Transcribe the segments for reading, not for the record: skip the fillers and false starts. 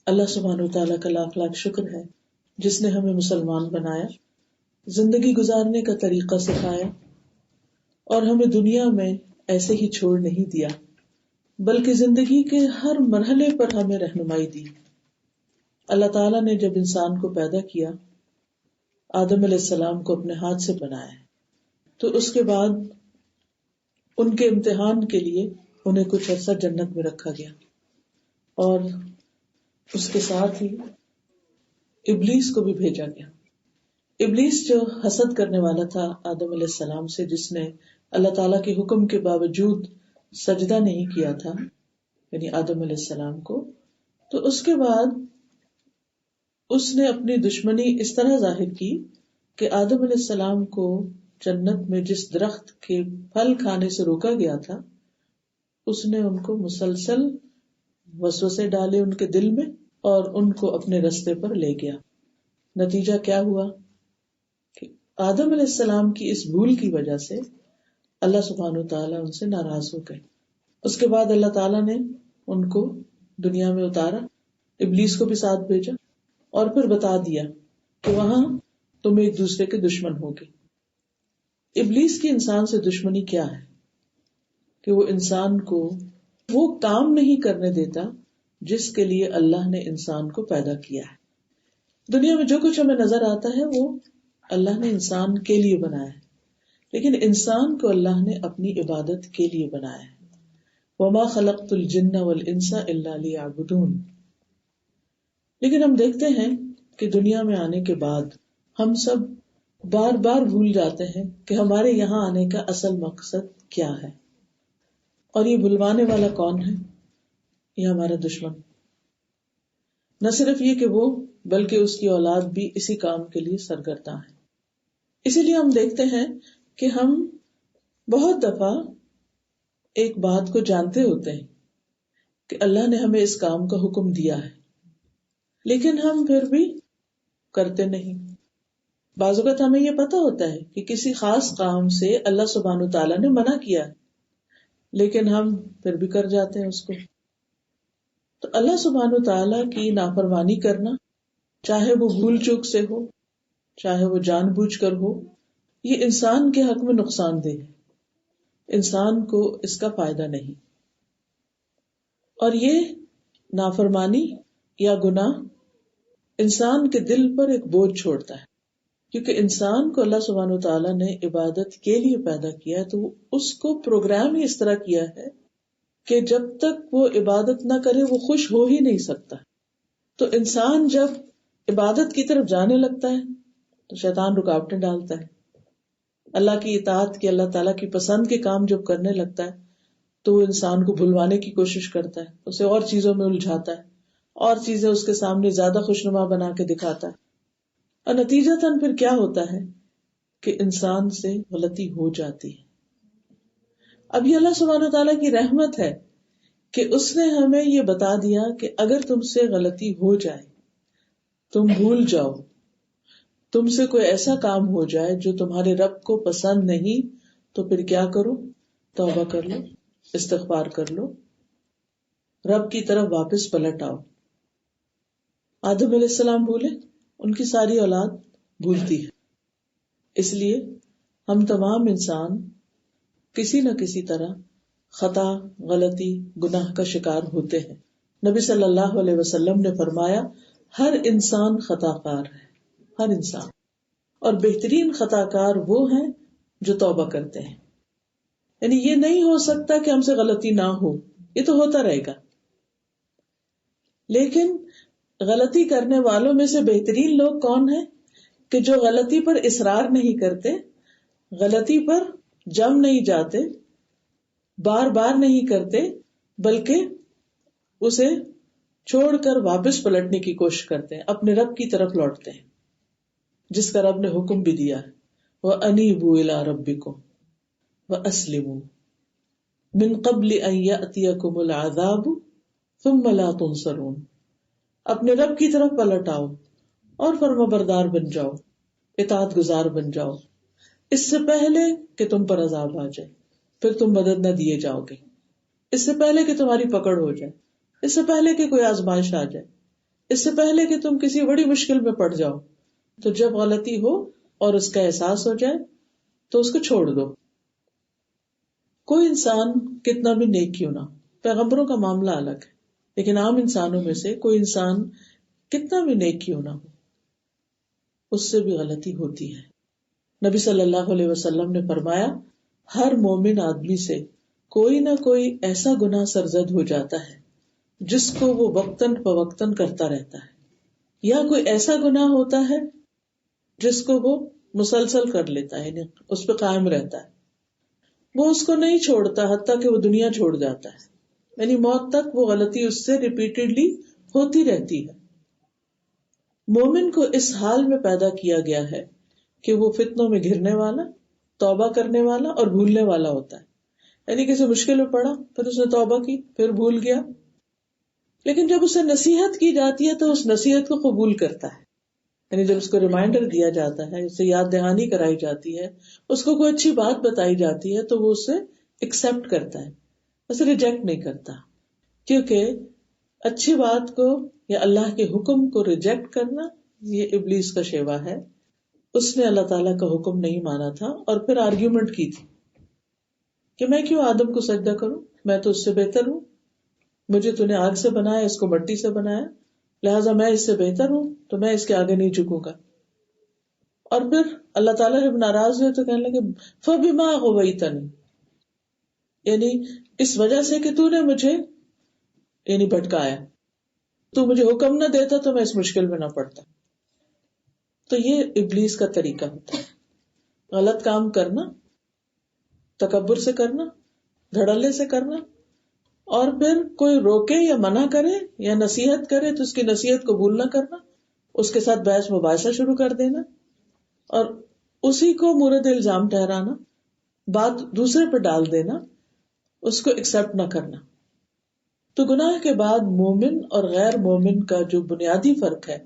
اللہ سبحانہ وتعالیٰ کا لاکھ لاکھ شکر ہے جس نے ہمیں مسلمان بنایا، زندگی گزارنے کا طریقہ سکھایا اور ہمیں دنیا میں ایسے ہی چھوڑ نہیں دیا، بلکہ زندگی کے ہر مرحلے پر ہمیں رہنمائی دی۔ اللہ تعالیٰ نے جب انسان کو پیدا کیا، آدم علیہ السلام کو اپنے ہاتھ سے بنایا، تو اس کے بعد ان کے امتحان کے لیے انہیں کچھ عرصہ جنت میں رکھا گیا، اور اس کے ساتھ ہی ابلیس کو بھی بھیجا گیا۔ ابلیس جو حسد کرنے والا تھا آدم علیہ السلام سے، جس نے اللہ تعالیٰ کے حکم کے باوجود سجدہ نہیں کیا تھا، یعنی آدم علیہ السلام کو، تو اس کے بعد اس نے اپنی دشمنی اس طرح ظاہر کی کہ آدم علیہ السلام کو جنت میں جس درخت کے پھل کھانے سے روکا گیا تھا، اس نے ان کو مسلسل وسوسے ڈالے ان کے دل میں اور ان کو اپنے رستے پر لے گیا۔ نتیجہ کیا ہوا کہ آدم علیہ السلام کی اس بھول کی وجہ سے اللہ سبحانہ وتعالیٰ ان سے ناراض ہو گئے۔ اس کے بعد اللہ تعالیٰ نے ان کو دنیا میں اتارا، ابلیس کو بھی ساتھ بھیجا، اور پھر بتا دیا کہ وہاں تم ایک دوسرے کے دشمن ہوگے۔ ابلیس کی انسان سے دشمنی کیا ہے کہ وہ انسان کو وہ کام نہیں کرنے دیتا جس کے لیے اللہ نے انسان کو پیدا کیا ہے۔ دنیا میں جو کچھ ہمیں نظر آتا ہے وہ اللہ نے انسان کے لیے بنایا ہے، لیکن انسان کو اللہ نے اپنی عبادت کے لیے بنایا ہے۔ وَمَا خَلَقْتُ الْجِنَّ وَالْإِنسَ إِلَّا لِيَعْبُدُونِ۔ لیکن ہم دیکھتے ہیں کہ دنیا میں آنے کے بعد ہم سب بار بار بھول جاتے ہیں کہ ہمارے یہاں آنے کا اصل مقصد کیا ہے، اور یہ بھلوانے والا کون ہے؟ یہ ہمارا دشمن۔ نہ صرف یہ کہ وہ، بلکہ اس کی اولاد بھی اسی کام کے لیے سرگرداں ہے۔ اسی لیے ہم دیکھتے ہیں کہ ہم بہت دفعہ ایک بات کو جانتے ہوتے ہیں کہ اللہ نے ہمیں اس کام کا حکم دیا ہے، لیکن ہم پھر بھی کرتے نہیں۔ بعض اوقات ہمیں یہ پتا ہوتا ہے کہ کسی خاص کام سے اللہ سبحانہ وتعالیٰ نے منع کیا ہے، لیکن ہم پھر بھی کر جاتے ہیں اس کو۔ تو اللہ سبحانہ وتعالیٰ کی نافرمانی کرنا، چاہے وہ بھول چوک سے ہو، چاہے وہ جان بوجھ کر ہو، یہ انسان کے حق میں نقصان دہ ہے، انسان کو اس کا فائدہ نہیں۔ اور یہ نافرمانی یا گناہ انسان کے دل پر ایک بوجھ چھوڑتا ہے، کیونکہ انسان کو اللہ سبحانہ وتعالیٰ نے عبادت کے لیے پیدا کیا ہے، تو اس کو پروگرام ہی اس طرح کیا ہے کہ جب تک وہ عبادت نہ کرے وہ خوش ہو ہی نہیں سکتا۔ تو انسان جب عبادت کی طرف جانے لگتا ہے تو شیطان رکاوٹیں ڈالتا ہے۔ اللہ کی اطاعت کے، اللہ تعالیٰ کی پسند کے کام جب کرنے لگتا ہے تو وہ انسان کو بھلوانے کی کوشش کرتا ہے، اسے اور چیزوں میں الجھاتا ہے، اور چیزیں اس کے سامنے زیادہ خوشنما بنا کے دکھاتا ہے، اور نتیجتاً پھر کیا ہوتا ہے کہ انسان سے غلطی ہو جاتی ہے۔ اب یہ اللہ سبحانہ تعالیٰ کی رحمت ہے کہ اس نے ہمیں یہ بتا دیا کہ اگر تم سے غلطی ہو جائے، تم بھول جاؤ، تم سے کوئی ایسا کام ہو جائے جو تمہارے رب کو پسند نہیں، تو پھر کیا کرو؟ توبہ کر لو، استغفار کر لو، رب کی طرف واپس پلٹ آؤ۔ آدم علیہ السلام بھولے، ان کی ساری اولاد بھولتی ہے۔ اس لیے ہم تمام انسان کسی نہ کسی طرح خطا، غلطی، گناہ کا شکار ہوتے ہیں۔ نبی صلی اللہ علیہ وسلم نے فرمایا، ہر انسان خطا کار ہے، ہر انسان، اور بہترین خطا کار وہ ہیں جو توبہ کرتے ہیں۔ یعنی یہ نہیں ہو سکتا کہ ہم سے غلطی نہ ہو، یہ تو ہوتا رہے گا، لیکن غلطی کرنے والوں میں سے بہترین لوگ کون ہیں؟ کہ جو غلطی پر اصرار نہیں کرتے، غلطی پر جم نہیں جاتے، بار بار نہیں کرتے، بلکہ اسے چھوڑ کر واپس پلٹنے کی کوشش کرتے ہیں، اپنے رب کی طرف لوٹتے ہیں جس کا رب نے حکم بھی دیا ہے، وَأَنِيبُوا إِلَىٰ رَبِّكُمْ وَأَسْلِمُوا مِن قَبْلِ أَن يَأْتِيَكُمُ الْعَذَابُ ثُمَّ لَا تُنصَرُونَ۔ اپنے رب کی طرف پلٹ آؤ اور فرما بردار بن جاؤ، اطاعت گزار بن جاؤ، اس سے پہلے کہ تم پر عذاب آ جائے، پھر تم مدد نہ دیے جاؤ گے، اس سے پہلے کہ تمہاری پکڑ ہو جائے، اس سے پہلے کہ کوئی آزمائش آ جائے۔ اس سے پہلے کہ تم کسی بڑی مشکل میں پڑ جاؤ، تو جب غلطی ہو اور اس کا احساس ہو جائے تو اس کو چھوڑ دو. کوئی انسان کتنا بھی نیک کیوں نہ، پیغمبروں کا معاملہ الگ ہے، لیکن عام انسانوں میں سے کوئی انسان کتنا بھی نیک کیوں نہ ہو، اس سے بھی غلطی ہوتی ہے. نبی صلی اللہ علیہ وسلم نے فرمایا، ہر مومن آدمی سے کوئی نہ کوئی ایسا گناہ سرزد ہو جاتا ہے جس کو وہ وقتاً فوقتاً کرتا رہتا ہے، یا کوئی ایسا گناہ ہوتا ہے جس کو وہ مسلسل کر لیتا ہے، یعنی اس پہ قائم رہتا ہے، وہ اس کو نہیں چھوڑتا حتیٰ کہ وہ دنیا چھوڑ جاتا ہے، یعنی موت تک وہ غلطی اس سے ریپیٹڈلی ہوتی رہتی ہے. مومن کو اس حال میں پیدا کیا گیا ہے کہ وہ فتنوں میں گھرنے والا، توبہ کرنے والا اور بھولنے والا ہوتا ہے، یعنی کسی مشکل میں پڑا پھر اس نے توبہ کی پھر بھول گیا، لیکن جب اسے نصیحت کی جاتی ہے تو اس نصیحت کو قبول کرتا ہے، یعنی جب اس کو ریمائنڈر دیا جاتا ہے، اسے یاد دہانی کرائی جاتی ہے، اس کو کوئی اچھی بات بتائی جاتی ہے تو وہ اسے ایکسپٹ کرتا ہے، اسے ریجیکٹ نہیں کرتا، کیونکہ اچھی بات کو یا اللہ کے حکم کو ریجیکٹ کرنا یہ ابلیس کا شیوا ہے. اس نے اللہ تعالیٰ کا حکم نہیں مانا تھا اور پھر آرگیومنٹ کی تھی کہ میں کیوں آدم کو سجدہ کروں، میں تو اس سے بہتر ہوں، مجھے تو نے آگ سے بنایا، اس کو مٹی سے بنایا، لہٰذا میں اس سے بہتر ہوں تو میں اس کے آگے نہیں جھکوں گا. اور پھر اللہ تعالیٰ جب ناراض ہوئے تو کہنے لگے فَبِمَا أَغْوَيْتَنِي، یعنی اس وجہ سے کہ تو نے مجھے یعنی بھٹکایا، تو مجھے حکم نہ دیتا تو میں اس مشکل میں نہ پڑتا. تو یہ ابلیس کا طریقہ ہوتا ہے، غلط کام کرنا، تکبر سے کرنا، دھڑلے سے کرنا، اور پھر کوئی روکے یا منع کرے یا نصیحت کرے تو اس کی نصیحت قبول نہ کرنا، اس کے ساتھ بحث مباحثہ شروع کر دینا اور اسی کو مورد الزام ٹھہرانا، بات دوسرے پہ ڈال دینا، اس کو ایکسپٹ نہ کرنا. تو گناہ کے بعد مومن اور غیر مومن کا جو بنیادی فرق ہے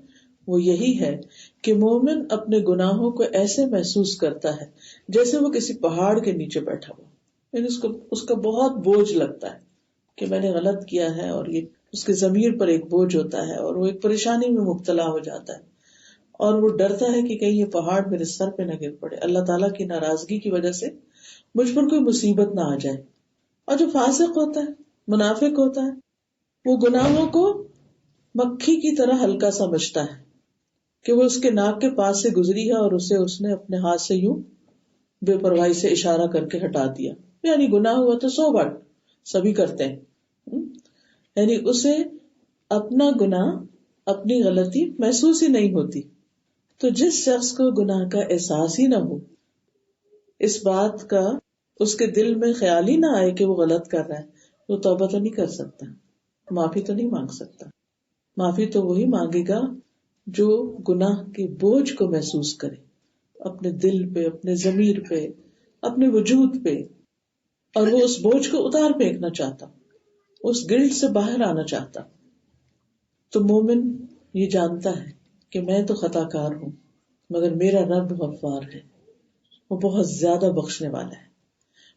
وہ یہی ہے کہ مومن اپنے گناہوں کو ایسے محسوس کرتا ہے جیسے وہ کسی پہاڑ کے نیچے بیٹھا ہوا، یعنی اس کا بہت بوجھ لگتا ہے کہ میں نے غلط کیا ہے، اور یہ اس کے ضمیر پر ایک بوجھ ہوتا ہے اور وہ ایک پریشانی میں مبتلا ہو جاتا ہے اور وہ ڈرتا ہے کہ کہیں یہ پہاڑ میرے سر پہ نہ گر پڑے، اللہ تعالیٰ کی ناراضگی کی وجہ سے مجھ پر کوئی مصیبت نہ آ جائے. اور جو فاسق ہوتا ہے، منافق ہوتا ہے، وہ گناہوں کو مکھی کی طرح ہلکا سمجھتا ہے کہ وہ اس کے ناک کے پاس سے گزری ہے اور اس نے اپنے ہاتھ سے یوں بے پرواہی سے اشارہ کر کے ہٹا دیا، یعنی گناہ ہوا تو سو بات سبھی کرتے ہیں، یعنی اسے اپنا گناہ، اپنی غلطی محسوس ہی نہیں ہوتی. تو جس شخص کو گناہ کا احساس ہی نہ ہو، اس بات کا اس کے دل میں خیال ہی نہ آئے کہ وہ غلط کر رہا ہے، وہ توبہ تو نہیں کر سکتا، معافی تو نہیں مانگ سکتا. معافی تو وہی مانگے گا جو گناہ کے بوجھ کو محسوس کرے، اپنے دل پہ، اپنے ضمیر پہ، اپنے وجود پہ، اور وہ اس بوجھ کو اتار پھینکنا چاہتا، اس گلٹ سے باہر آنا چاہتا. تو مومن یہ جانتا ہے کہ میں تو خطا کار ہوں مگر میرا رب غفار ہے، وہ بہت زیادہ بخشنے والا ہے.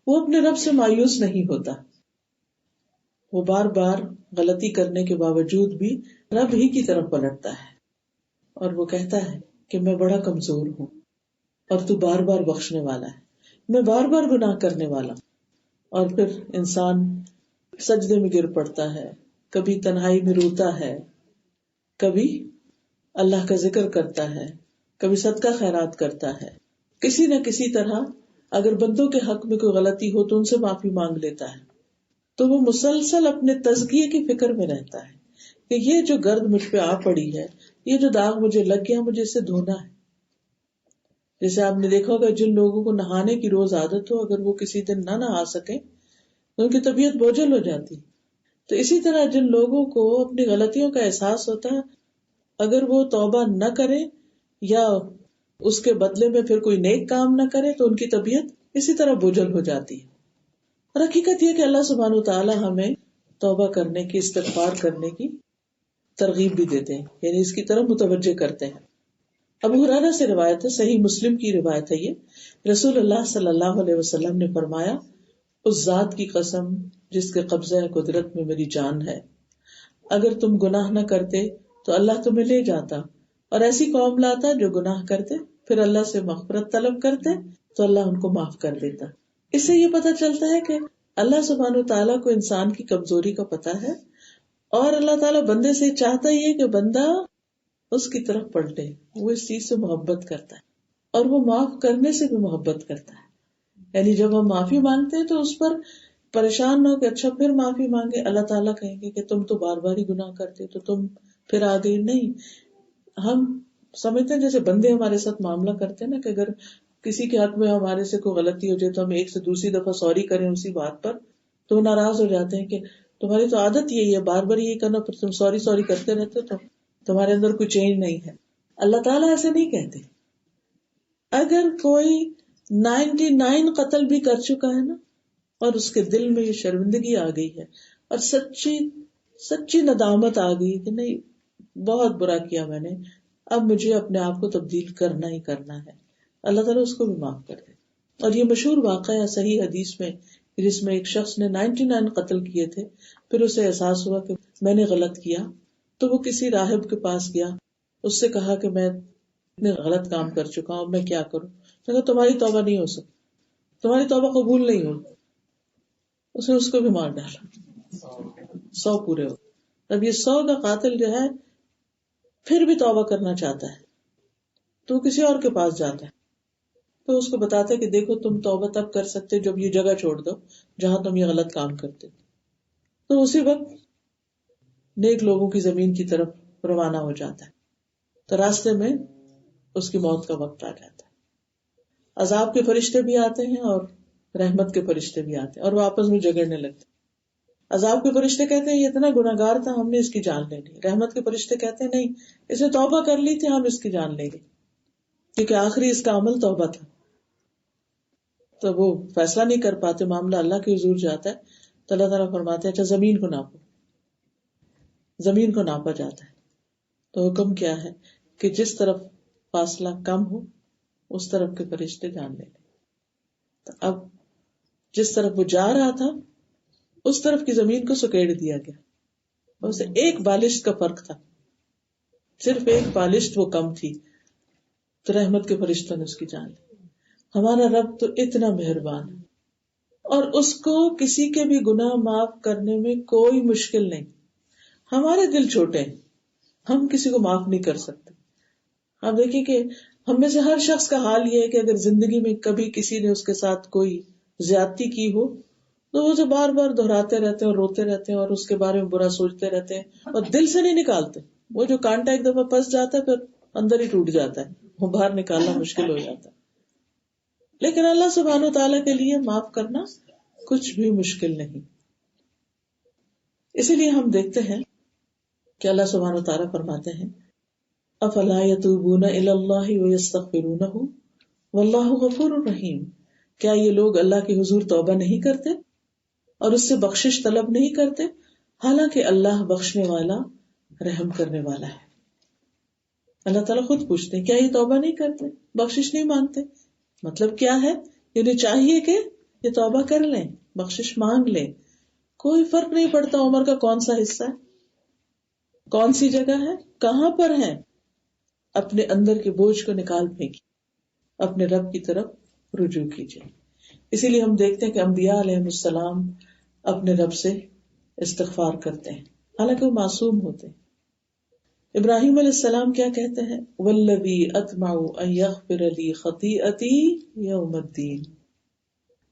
وہ اپنے رب سے مایوس نہیں ہوتا، وہ بار بار غلطی کرنے کے باوجود بھی رب ہی کی طرف پلٹتا ہے اور وہ کہتا ہے کہ میں بڑا کمزور ہوں اور تو بار بار بخشنے والا ہے، میں بار بار گناہ کرنے والا. اور پھر انسان سجدے میں گر پڑتا ہے، کبھی تنہائی میں روتا ہے، کبھی اللہ کا ذکر کرتا ہے، کبھی صدقہ خیرات کرتا ہے، کسی نہ کسی طرح اگر بندوں کے حق میں کوئی غلطی ہو تو ان سے معافی مانگ لیتا ہے. تو وہ مسلسل اپنے تزکیے کی فکر میں رہتا ہے کہ یہ جو گرد مجھ پہ آ پڑی ہے، یہ جو داغ مجھے لگ گیا، مجھے اسے دھونا ہے. جیسے آپ نے دیکھا ہوگا جن لوگوں کو نہانے کی روز عادت ہو، اگر وہ کسی دن نہ نہا سکیں تو ان کی طبیعت بوجھل ہو جاتی. تو اسی طرح جن لوگوں کو اپنی غلطیوں کا احساس ہوتا ہے، اگر وہ توبہ نہ کرے یا اس کے بدلے میں پھر کوئی نیک کام نہ کرے تو ان کی طبیعت اسی طرح بوجھل ہو جاتی ہے. اور حقیقت یہ کہ اللہ سبحانہ وتعالی ہمیں توبہ کرنے کی، استغفار کرنے کی ترغیب بھی دیتے ہیں، یعنی اس کی طرف متوجہ کرتے ہیں. ابو ہریرہ سے روایت ہے، صحیح مسلم کی روایت ہے، یہ رسول اللہ صلی اللہ علیہ وسلم نے فرمایا، اس ذات کی قسم جس کے قبضہ قدرت میں میری جان ہے، اگر تم گناہ نہ کرتے تو اللہ تمہیں لے جاتا اور ایسی قوم لاتا جو گناہ کرتے، پھر اللہ سے مغفرت طلب کرتے تو اللہ ان کو معاف کر دیتا. اس سے یہ پتہ چلتا ہے کہ اللہ سبحانہ وتعالیٰ کو انسان کی کمزوری کا پتہ ہے، اور اللہ تعالیٰ بندے سے چاہتا ہی ہے کہ بندہ اس کی طرف پلٹے. وہ اس چیز سے محبت کرتا ہے اور وہ معاف کرنے سے بھی محبت کرتا ہے. یعنی جب ہم معافی مانگتے ہیں تو اس پر پریشان نہ ہو کہ اچھا پھر معافی مانگے، اللہ تعالیٰ کہیں گے کہ تم تو بار بار ہی گناہ کرتے تو تم پھر آ گئی. نہیں، ہم سمجھتے ہیں جیسے بندے ہمارے ساتھ معاملہ کرتے ہیں نا، کہ اگر کسی کے حق میں ہمارے سے کوئی غلطی ہو جائے تو ہم ایک سے دوسری دفعہ سوری کریں اسی بات پر، تو وہ ناراض ہو جاتے ہیں کہ تمہاری تو عادت یہی ہے بار بار یہی کرنا، پھر تم سوری سوری کرتے رہتے تو تمہارے اندر کوئی چینج نہیں ہے. اللہ تعالیٰ ایسے نہیں کہتے. اگر کوئی 99 قتل بھی کر چکا ہے نا، اور اس کے دل میں یہ شرمندگی آ گئی ہے اور سچی ندامت آ گئی کہ نہیں بہت برا کیا میں نے، اب مجھے اپنے آپ کو تبدیل کرنا ہی کرنا ہے، اللہ تعالیٰ اس کو بھی معاف کر دے. اور یہ مشہور واقعہ ہے صحیح حدیث میں، جس میں ایک شخص نے 99 قتل کیے تھے، پھر اسے احساس ہوا کہ میں نے غلط کیا، تو وہ کسی راہب کے پاس گیا، اس سے کہا کہ میں اتنے غلط کام کر چکا ہوں، میں کیا کروں؟ کہا تمہاری توبہ نہیں ہو سکتی، تمہاری توبہ قبول نہیں ہوگی. اس نے اس کو بھی مار ڈالا. 100 پورے ہو. اب یہ 100 کا قاتل جو ہے پھر بھی توبہ کرنا چاہتا ہے تو وہ کسی اور کے پاس جاتا ہے، تو اس کو بتاتا ہے کہ دیکھو تم توبہ تب کر سکتے جب یہ جگہ چھوڑ دو جہاں تم یہ غلط کام کرتے. تو اسی وقت نیک لوگوں کی زمین کی طرف روانہ ہو جاتا ہے. تو راستے میں اس کی موت کا وقت آ جاتا ہے. عذاب کے فرشتے بھی آتے ہیں اور رحمت کے فرشتے بھی آتے ہیں اور وہ آپس میں جھگڑنے لگتے ہیں. عذاب کے فرشتے کہتے ہیں یہ اتنا گناہگار تھا ہم نے اس کی جان لے لی. رحمت کے فرشتے کہتے ہیں نہیں اس نے توبہ کر لی تھی ہم اس کی جان لیں گے، کیونکہ آخری اس کا عمل توبہ تھا. تو وہ فیصلہ نہیں کر پاتے، معاملہ اللہ کے حضور جاتا ہے تو اللہ تعالیٰ فرماتے ہیں اچھا زمین کو ناپو. زمین کو ناپا جاتا ہے تو حکم کیا ہے کہ جس طرف فاصلہ کم ہو اس طرف کے فرشتے جان لے لیں. تو اب جس طرف وہ جا رہا تھا اس طرف کی زمین کو سکیڑ دیا گیا، اسے ایک بالشت کا فرق تھا، صرف ایک بالشت وہ کم تھی، تو رحمت کے فرشتوں نے اس کی جان لی. ہمارا رب تو اتنا مہربان ہے اور اس کو کسی کے بھی گناہ معاف کرنے میں کوئی مشکل نہیں. ہمارے دل چھوٹے ہیں، ہم کسی کو معاف نہیں کر سکتے. آپ دیکھیں کہ ہم میں سے ہر شخص کا حال یہ ہے کہ اگر زندگی میں کبھی کسی نے اس کے ساتھ کوئی زیادتی کی ہو تو وہ اسے بار بار دہراتے رہتے ہیں اور روتے رہتے ہیں اور اس کے بارے میں برا سوچتے رہتے ہیں اور دل سے نہیں نکالتے. وہ جو کانٹا ایک دفعہ پھنس جاتا ہے پھر اندر ہی ٹوٹ جاتا ہے، وہ باہر نکالنا مشکل ہو جاتا ہے. لیکن اللہ سبحانہ وتعالیٰ کے لیے معاف کرنا کچھ بھی مشکل نہیں. اسی لیے ہم دیکھتے ہیں کہ اللہ سبحانہ وتعالیٰ فرماتے ہیں افلا یتوبون الی اللہ ویستغفرونہ واللہ غفور رحیم. کیا یہ لوگ اللہ کے حضور توبہ نہیں کرتے اور اس سے بخشش طلب نہیں کرتے، حالانکہ اللہ بخشنے والا رحم کرنے والا ہے. اللہ تعالیٰ خود پوچھتے ہیں کیا یہ توبہ نہیں کرتے، بخشش نہیں مانگتے؟ مطلب کیا ہے؟ انہیں چاہیے کہ یہ توبہ کر لیں، بخشش مانگ لیں. کوئی فرق نہیں پڑتا عمر کا کون سا حصہ ہے، کون سی جگہ ہے، کہاں پر ہے، اپنے اندر کے بوجھ کو نکال پھینکی، اپنے رب کی طرف رجوع کیجیے. اسی لیے ہم دیکھتے ہیں کہ انبیاء علیہ السلام اپنے رب سے استغفار کرتے ہیں حالانکہ وہ معصوم ہوتے ہیں. ابراہیم علیہ السلام کیا کہتے ہیں؟ والذی اطمع ان یغفر لی خطیئتی یوم الدین،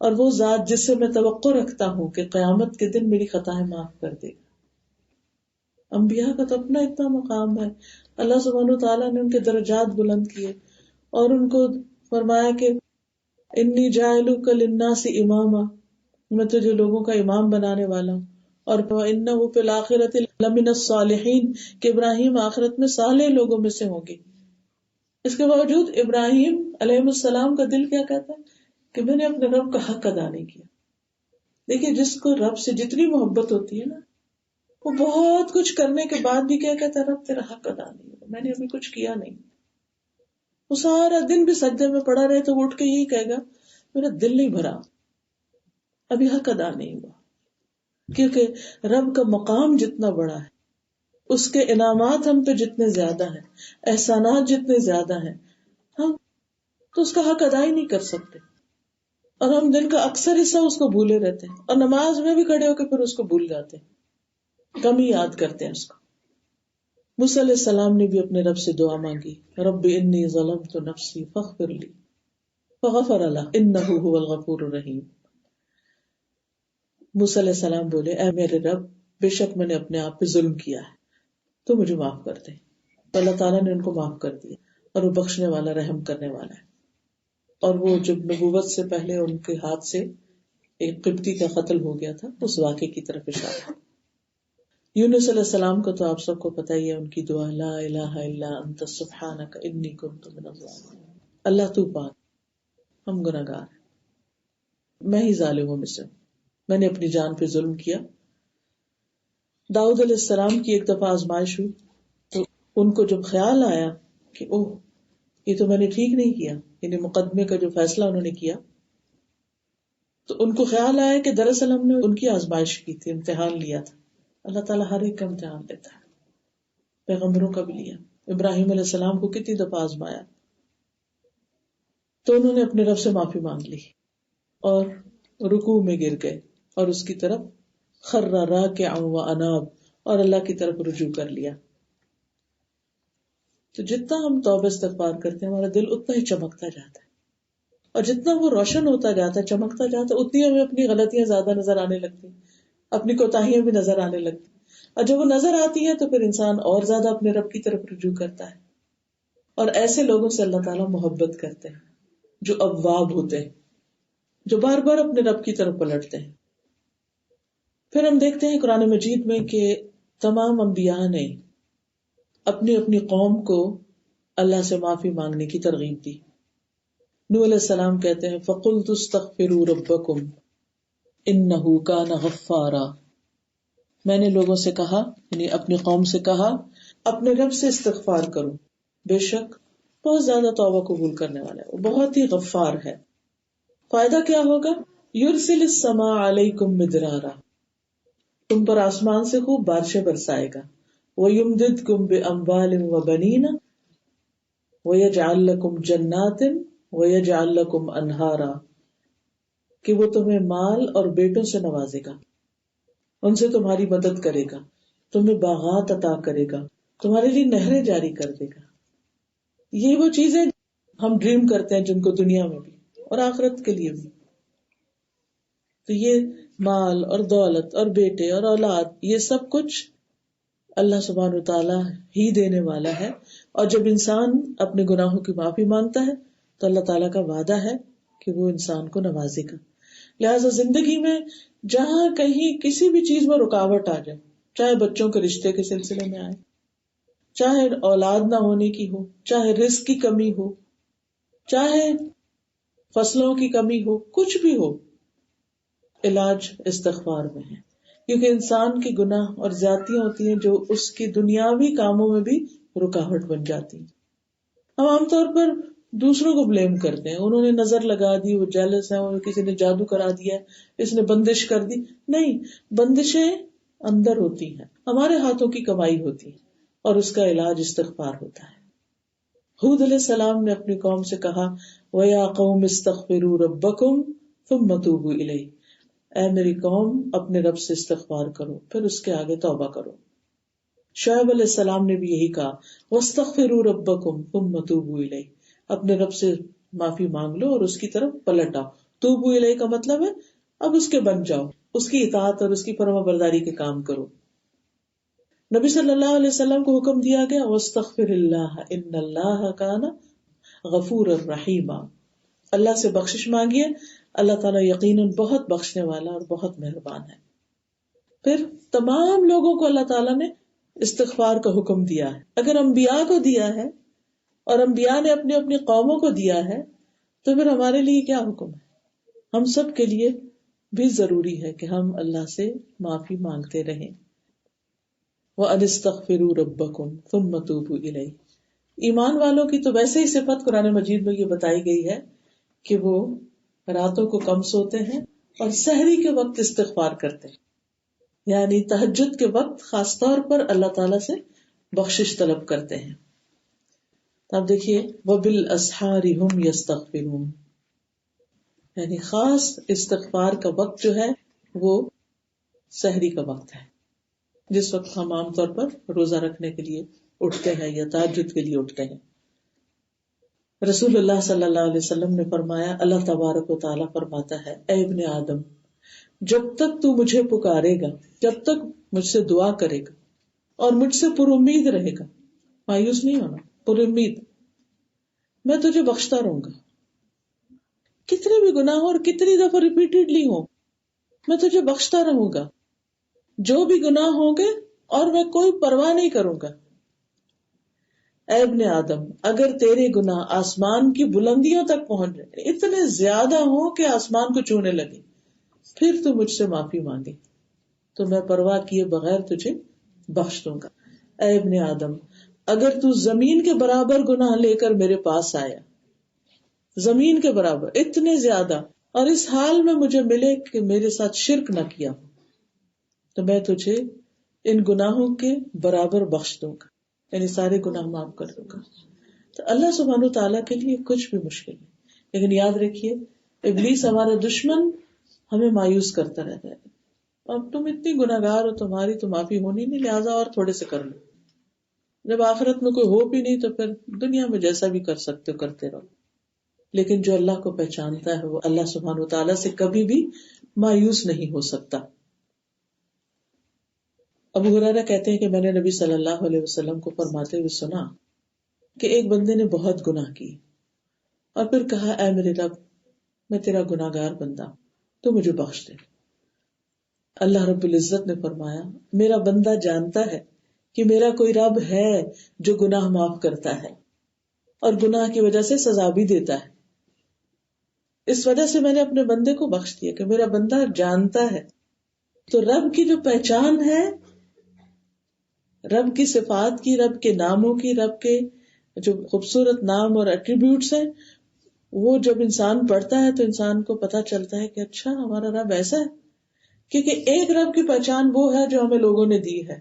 اور وہ ذات جس سے میں توقع رکھتا ہوں کہ قیامت کے دن میری خطائیں معاف کر دے گا. انبیاء کا تو اپنا اتنا مقام ہے، اللہ سبحانہ وتعالیٰ نے ان کے درجات بلند کیے اور ان کو فرمایا کہ انی جاعلک للناس اماما، میں تجھے لوگوں کا امام بنانے والا ہوں، اور انہ فی الآخرۃ لمن الصالحین، کہ ابراہیم آخرت میں صالح لوگوں میں سے ہوں گے. اس کے باوجود ابراہیم علیہ السلام کا دل کیا کہتا ہے کہ میں نے اپنے رب کا حق ادا نہیں کیا. دیکھیے جس کو رب سے جتنی محبت ہوتی ہے نا، وہ بہت کچھ کرنے کے بعد بھی کیا کہتا ہے، رب تیرا حق ادا نہیں ہوا، میں نے ابھی کچھ کیا نہیں. وہ سارا دن بھی سجدے میں پڑا رہے تو وہ اٹھ کے یہی کہے گا میرا دل نہیں بھرا، ابھی حق ادا نہیں ہوا. کیونکہ رب کا مقام جتنا بڑا ہے اس کے انعامات ہم پہ جتنے زیادہ ہیں، احسانات جتنے زیادہ ہیں، ہم تو اس کا حق ادا ہی نہیں کر سکتے، اور ہم دن کا اکثر حصہ اس کو بھولے رہتے ہیں، اور نماز میں بھی کھڑے ہو کے پھر اس کو بھول جاتے ہیں، کم ہی یاد کرتے ہیں اس کو۔ موسیٰ علیہ السلام نے بھی اپنے رب سے دعا مانگی، رب انی ظلمت نفسی فاغفر لی فغفر لہ انہ هو الغفور الرحیم۔ موسیٰ علیہ السلام بولے، اے میرے رب، بے شک میں نے اپنے آپ پہ ظلم کیا ہے، تو مجھے معاف کر دے۔ تو اللہ تعالیٰ نے ان کو معاف کر دیا، اور وہ بخشنے والا، رحم کرنے والا ہے۔ اور وہ جب نبوت سے پہلے ان کے ہاتھ سے ایک قبطی کا قتل ہو گیا تھا، اس واقعے کی طرف اشارہ۔ یونس علیہ السلام کو تو آپ سب کو پتہ ہی ہے، ان کی دعا لا الہ الا انت سبحانک انی کنت من الظالمین، اللہ تو پاک، ہم گناہگار ہیں، میں ہی ظالموں میں سے ہوں، میں نے اپنی جان پہ ظلم کیا۔ داؤد علیہ السلام کی ایک دفعہ آزمائش ہوئی، تو ان کو جب خیال آیا کہ اوہ یہ تو میں نے ٹھیک نہیں کیا، یعنی مقدمے کا جو فیصلہ انہوں نے کیا، تو ان کو خیال آیا کہ دراصل ہم نے ان کی آزمائش کی تھی، امتحان لیا تھا۔ اللہ تعالیٰ ہر ایک کا امتحان لیتا ہے، پیغمبروں کا بھی لیا۔ ابراہیم علیہ السلام کو کتنی دفعہ آزمایا، تو انہوں نے اپنے رب سے معافی مانگ لی اور رکوع میں گر گئے اور اس کی طرف خر راکعا واناب، اور اللہ کی طرف رجوع کر لیا۔ تو جتنا ہم توبہ استغفار کرتے ہیں، ہمارا دل اتنا ہی چمکتا جاتا ہے، اور جتنا وہ روشن ہوتا جاتا ہے، چمکتا جاتا ہے، اتنی ہمیں اپنی غلطیاں زیادہ نظر آنے لگتی ہیں، اپنی کوتاہیاں بھی نظر آنے لگتی ہیں، اور جب وہ نظر آتی ہیں تو پھر انسان اور زیادہ اپنے رب کی طرف رجوع کرتا ہے۔ اور ایسے لوگوں سے اللہ تعالیٰ محبت کرتے ہیں جو اواب ہوتے ہیں، جو بار بار اپنے رب کی طرف پلٹتے ہیں۔ پھر ہم دیکھتے ہیں قرآن مجید میں کہ تمام انبیاء نے اپنی اپنی قوم کو اللہ سے معافی مانگنے کی ترغیب دی۔ نوح علیہ السلام کہتے ہیں فَقُلْتُ اسْتَغْفِرُوا رَبَّكُمْ إِنَّهُ كَانَ غَفَّارًا، میں نے لوگوں سے کہا، یعنی اپنی قوم سے کہا، اپنے رب سے استغفار کرو، بے شک بہت زیادہ توبہ قبول کرنے والا ہے، وہ بہت ہی غفار ہے۔ فائدہ کیا ہوگا؟ یرسل السماء علیکم مدرارا، تم پر آسمان سے خوب بارشیں برسائے گا، وَيُمْدِدْكُمْ بِأَمْوَالٍ وَبَنِينَ وَيَجْعَلْ لَكُمْ جَنَّاتٍ وَيَجْعَلْ لَكُمْ أَنْهَارًا، کہ وہ تمہیں مال اور بیٹوں سے نوازے گا، ان سے تمہاری مدد کرے گا، تمہیں باغات عطا کرے گا، تمہارے لیے نہریں جاری کر دے گا۔ یہ وہ چیزیں ہم ڈریم کرتے ہیں جن کو دنیا میں بھی اور آخرت کے لیے بھی۔ تو یہ مال اور دولت اور بیٹے اور اولاد، یہ سب کچھ اللہ سبحانہ وتعالیٰ ہی دینے والا ہے، اور جب انسان اپنے گناہوں کی معافی مانگتا ہے تو اللہ تعالیٰ کا وعدہ ہے کہ وہ انسان کو نوازے گا۔ لہٰذا زندگی میں جہاں کہیں کسی بھی چیز میں رکاوٹ آ جائے، چاہے بچوں کے رشتے کے سلسلے میں آئے، چاہے اولاد نہ ہونے کی ہو، چاہے رزق کی کمی ہو، چاہے فصلوں کی کمی ہو، کچھ بھی ہو، علاج استغفار میں ہے، کیونکہ انسان کے گناہ اور زیادتیاں ہوتی ہیں جو اس کی دنیاوی کاموں میں بھی رکاوٹ بن جاتی ہیں۔ ہم عام طور پر دوسروں کو بلیم کرتے ہیں، انہوں نے نظر لگا دی، وہ جیلس ہیں، وہ کسی نے جادو کرا دیا ہے، اس نے بندش کر دی۔ نہیں، بندشیں اندر ہوتی ہیں، ہمارے ہاتھوں کی کمائی ہوتی ہے، اور اس کا علاج استغفار ہوتا ہے۔ ہود علیہ السلام نے اپنی قوم سے کہا وَيَا قَوْمِ اسْتَغْفِرُوا رَبَّكُمْ ثُمَّ تُوبُوا إِلَيْهِ، اے میری قوم اپنے رب سے استغفار کرو، پھر اس کے آگے توبہ کرو۔ شعیب علیہ السلام نے بھی یہی کہا وَاسْتَغْفِرُوا رَبَّكُمْ ثُمَّ تُوبُوا إِلَيْهِ، اپنے رب سے معافی مانگ لو اور اس کی طرف پلٹ آؤ۔ توبوا الیہ کا مطلب ہے اب اس کے بن جاؤ، اس کی اطاعت اور اس کی فرما برداری کے کام کرو۔ نبی صلی اللہ علیہ وسلم کو حکم دیا گیا وَاسْتَغْفِرِ اللَّهَ إِنَّ اللَّهَ كَانَ غَفُورًا رَحِيمًا، اللہ سے بخشش مانگیے، اللہ تعالیٰ یقیناً بہت بخشنے والا اور بہت مہربان ہے۔ پھر تمام لوگوں کو اللہ تعالیٰ نے استغفار کا حکم دیا ہے۔ اگر انبیاء کو دیا ہے اور انبیاء نے اپنی اپنی قوموں کو دیا ہے تو پھر ہمارے لیے کیا حکم ہے؟ ہم سب کے لیے بھی ضروری ہے کہ ہم اللہ سے معافی مانگتے رہیں۔ وَأَنِ اسْتَغْفِرُوا رَبَّكُمْ ثُمَّ تُوبُوا إِلَيْهِ، ایمان والوں کی تو ویسے ہی صفت قرآن مجید میں یہ بتائی گئی ہے کہ وہ راتوں کو کم سوتے ہیں اور سحری کے وقت استغفار کرتے ہیں، یعنی تہجد کے وقت خاص طور پر اللہ تعالیٰ سے بخشش طلب کرتے ہیں. اب دیکھیے وَبِالْأَسْحَارِ هُمْ يَسْتَغْفِرُونَ، یعنی خاص استغفار کا وقت جو ہے وہ سحری کا وقت ہے، جس وقت ہم عام طور پر روزہ رکھنے کے لیے اٹھتے ہیں یا تہجد کے لیے اٹھتے ہیں. رسول اللہ صلی اللہ علیہ وسلم نے فرمایا، اللہ تبارک و تعالیٰ فرماتا ہے، اے ابن آدم، جب تک تو مجھے پکارے گا، جب تک مجھ سے دعا کرے گا اور مجھ سے پر امید رہے گا، مایوس نہیں ہونا، پر امید، میں تجھے بخشتا رہوں گا. کتنے بھی گناہ ہو اور کتنی دفعہ ریپیٹڈلی ہو، میں تجھے بخشتا رہوں گا، جو بھی گناہ ہوں گے، اور میں کوئی پرواہ نہیں کروں گا. اے ابن آدم، اگر تیرے گناہ آسمان کی بلندیوں تک پہنچ جائے، اتنے زیادہ ہوں کہ آسمان کو چھونے لگے، پھر تو مجھ سے معافی مانگے تو میں پرواہ کیے بغیر تجھے بخش دوں گا. اے ابن آدم، اگر تو زمین کے برابر گناہ لے کر میرے پاس آیا، زمین کے برابر اتنے زیادہ، اور اس حال میں مجھے ملے کہ میرے ساتھ شرک نہ کیا ہو، تو میں تجھے ان گناہوں کے برابر بخش دوں گا، یعنی سارے گناہ معاف کر دوں گا. تو اللہ سبحانہ تعالیٰ کے لیے کچھ بھی مشکل نہیں. لیکن یاد رکھیے، ابلیس ہمارا دشمن ہمیں مایوس کرتا رہتا ہے، اب تم اتنی گناہگار ہو، تمہاری تو معافی ہونی نہیں، لہٰذا اور تھوڑے سے کر لو. جب آخرت میں کوئی ہوپ ہی نہیں تو پھر دنیا میں جیسا بھی کر سکتے ہو کرتے رہو. لیکن جو اللہ کو پہچانتا ہے وہ اللہ سبحانہ تعالیٰ سے کبھی بھی مایوس نہیں ہو سکتا. ابو ہریرہ کہتے ہیں کہ میں نے نبی صلی اللہ علیہ وسلم کو فرماتے ہوئے سنا کہ ایک بندے نے بہت گناہ کی اور پھر کہا، اے میرے رب، میں تیرا گناہگار بندہ، تو مجھے بخش دے. اللہ رب العزت نے فرمایا، میرا بندہ جانتا ہے کہ میرا کوئی رب ہے جو گناہ معاف کرتا ہے اور گناہ کی وجہ سے سزا بھی دیتا ہے. اس وجہ سے میں نے اپنے بندے کو بخش دیا کہ میرا بندہ جانتا ہے. تو رب کی جو پہچان ہے، رب کی صفات کی، رب کے ناموں کی، رب کے جو خوبصورت نام اور ایٹریبیوٹس ہیں، وہ جب انسان پڑھتا ہے تو انسان کو پتا چلتا ہے کہ اچھا ہمارا رب ایسا ہے. کیونکہ ایک رب کی پہچان وہ ہے جو ہمیں لوگوں نے دی ہے،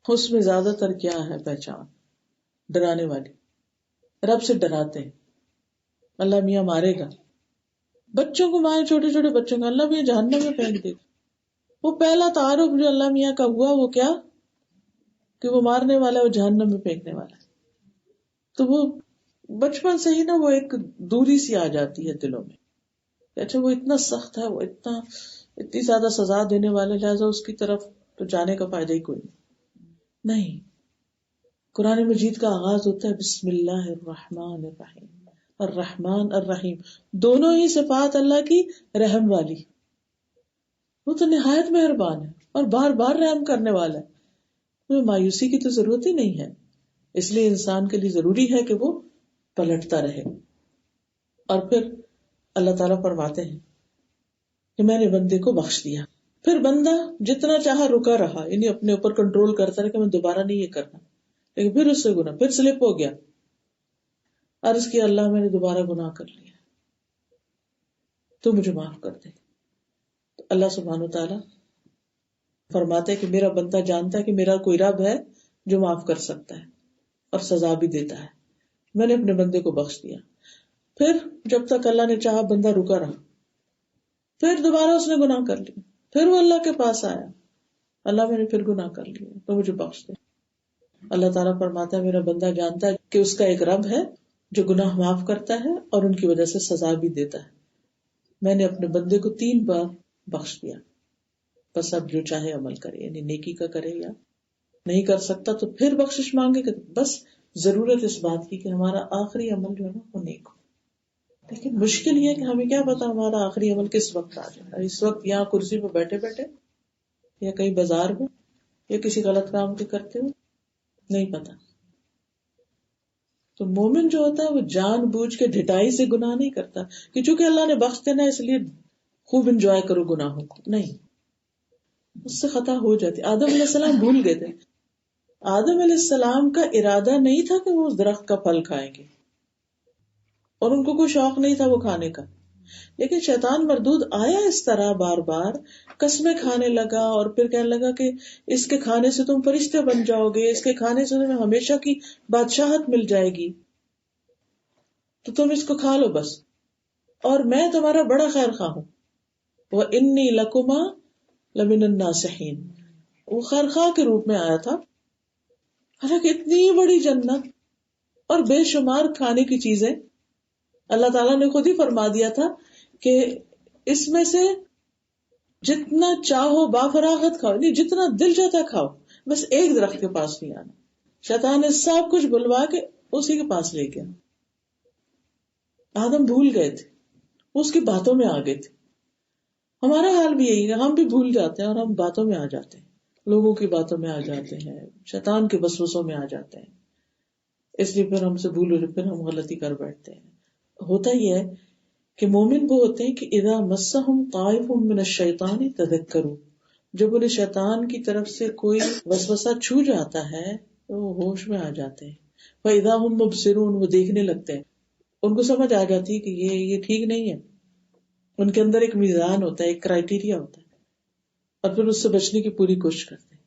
اس میں زیادہ تر کیا ہے پہچان؟ ڈرانے والی. رب سے ڈراتے ہیں، اللہ میاں مارے گا. بچوں کو مائیں، چھوٹے چھوٹے بچوں کو اللہ میاں جہنم میں پھینک دے گا. وہ پہلا تعارف جو اللہ میاں کا ہوا وہ کیا؟ کہ وہ مارنے والا ہے، وہ جہنم میں پھینکنے والا ہے. تو وہ بچپن سے ہی نا وہ ایک دوری سی آ جاتی ہے دلوں میں، اچھا وہ اتنا سخت ہے، وہ اتنی زیادہ سزا دینے والے، لہٰذا اس کی طرف تو جانے کا فائدہ ہی کوئی نہیں. قرآن مجید کا آغاز ہوتا ہے بسم اللہ الرحمن الرحیم. الرحمن الرحیم دونوں ہی صفات اللہ کی رحم والی. وہ تو نہایت مہربان ہے اور بار بار رحم کرنے والا ہے. مایوسی کی تو ضرورت ہی نہیں ہے. اس لیے انسان کے لیے ضروری ہے کہ وہ پلٹتا رہے. اور پھر اللہ تعالیٰ فرماتے ہیں کہ میں نے بندے کو بخش دیا. پھر بندہ جتنا چاہا رکا رہا، یعنی اپنے اوپر کنٹرول کرتا رہا کہ میں دوبارہ نہیں یہ کرنا، لیکن پھر اس سے گناہ، پھر سلپ ہو گیا، عرض کیا اللہ میں نے دوبارہ گناہ کر لیا، تو مجھے معاف کر دے. تو اللہ سبحانہ و تعالیٰ فرماتے کہ میرا بندہ جانتا ہے کہ میرا کوئی رب ہے جو معاف کر سکتا ہے اور سزا بھی دیتا ہے. میں نے اپنے بندے کو بخش دیا. پھر جب تک اللہ نے چاہا بندہ رکا رہا، پھر دوبارہ اس نے گناہ کر لیا، پھر وہ اللہ کے پاس آیا، اللہ میں نے پھر گناہ کر لیا تو مجھے بخش دے. اللہ تعالیٰ فرماتا ہے میرا بندہ جانتا ہے کہ اس کا ایک رب ہے جو گناہ معاف کرتا ہے اور ان کی وجہ سے سزا بھی دیتا ہے. میں نے اپنے بندے کو 3 بار بخش دیا، بس اب جو چاہے عمل کرے، یعنی نیکی کا کرے، یا نہیں کر سکتا تو پھر بخشش مانگے کہ بس ضرورت اس بات کی کہ ہمارا آخری عمل جو ہے نا وہ نیک ہو. لیکن مشکل یہ ہے کہ ہمیں کیا پتا ہمارا آخری عمل کس وقت آ جائے. اس وقت یہاں کرسی پہ بیٹھے بیٹھے، یا کہیں بازار میں، یا کسی غلط کام کے کرتے ہوئے، نہیں پتا. تو مومن جو ہوتا ہے وہ جان بوجھ کے ڈھٹائی سے گناہ نہیں کرتا کہ چونکہ اللہ نے بخش دینا اس لیے خوب انجوائے کرو گناہوں کو. نہیں، اس سے خطا ہو جاتی. آدم علیہ السلام بھول گئے تھے. آدم علیہ السلام کا ارادہ نہیں تھا کہ وہ اس درخت کا پھل کھائیں گے، اور ان کو کوئی شوق نہیں تھا وہ کھانے کا، لیکن شیطان مردود آیا اس طرح بار بار، قسمیں کھانے لگا اور پھر کہنے لگا کہ اس کے کھانے سے تم فرشتے بن جاؤ گے، اس کے کھانے سے تمہیں ہمیشہ کی بادشاہت مل جائے گی، تو تم اس کو کھا لو بس، اور میں تمہارا بڑا خیر خواہ ہوں، وَإِنِّي لَكُمَا لَمِنَ النَّاصِحِينَ۔ وہ خیر خواہ کے روپ میں آیا تھا، حالانکہ اتنی بڑی جنت اور بے شمار کھانے کی چیزیں، اللہ تعالیٰ نے خود ہی فرما دیا تھا کہ اس میں سے جتنا چاہو بافراغت کھاؤ، نہیں جتنا دل چاہتا کھاؤ، بس ایک درخت کے پاس نہیں آنا۔ شیطان نے سب کچھ بلوا کے اسی کے پاس لے گیا۔ آدم بھول گئے تھے، اس کی باتوں میں آ گئے تھے۔ ہمارا حال بھی یہی ہے، ہم بھی بھول جاتے ہیں اور ہم باتوں میں آ جاتے ہیں، لوگوں کی باتوں میں آ جاتے ہیں، شیطان کے وسوسوں میں آ جاتے ہیں، اس لیے پھر ہم سے بھول ہو پھر ہم غلطی کر بیٹھتے ہیں۔ ہوتا یہ ہے کہ مومن وہ ہوتے ہیں کہ اذا مسہم طائف من الشیطان تذکروا، جب انہیں شیطان کی طرف سے کوئی وسوسہ چھو جاتا ہے تو وہ ہوش میں آ جاتے ہیں، فاذا هم مبصرون، وہ دیکھنے لگتے ہیں، ان کو سمجھ آ جاتی ہے کہ یہ ٹھیک نہیں ہے، ان کے اندر ایک میزان ہوتا ہے، ایک کرائیٹیریا ہوتا ہے، اور پھر اس سے بچنے کی پوری کوشش کرتے ہیں۔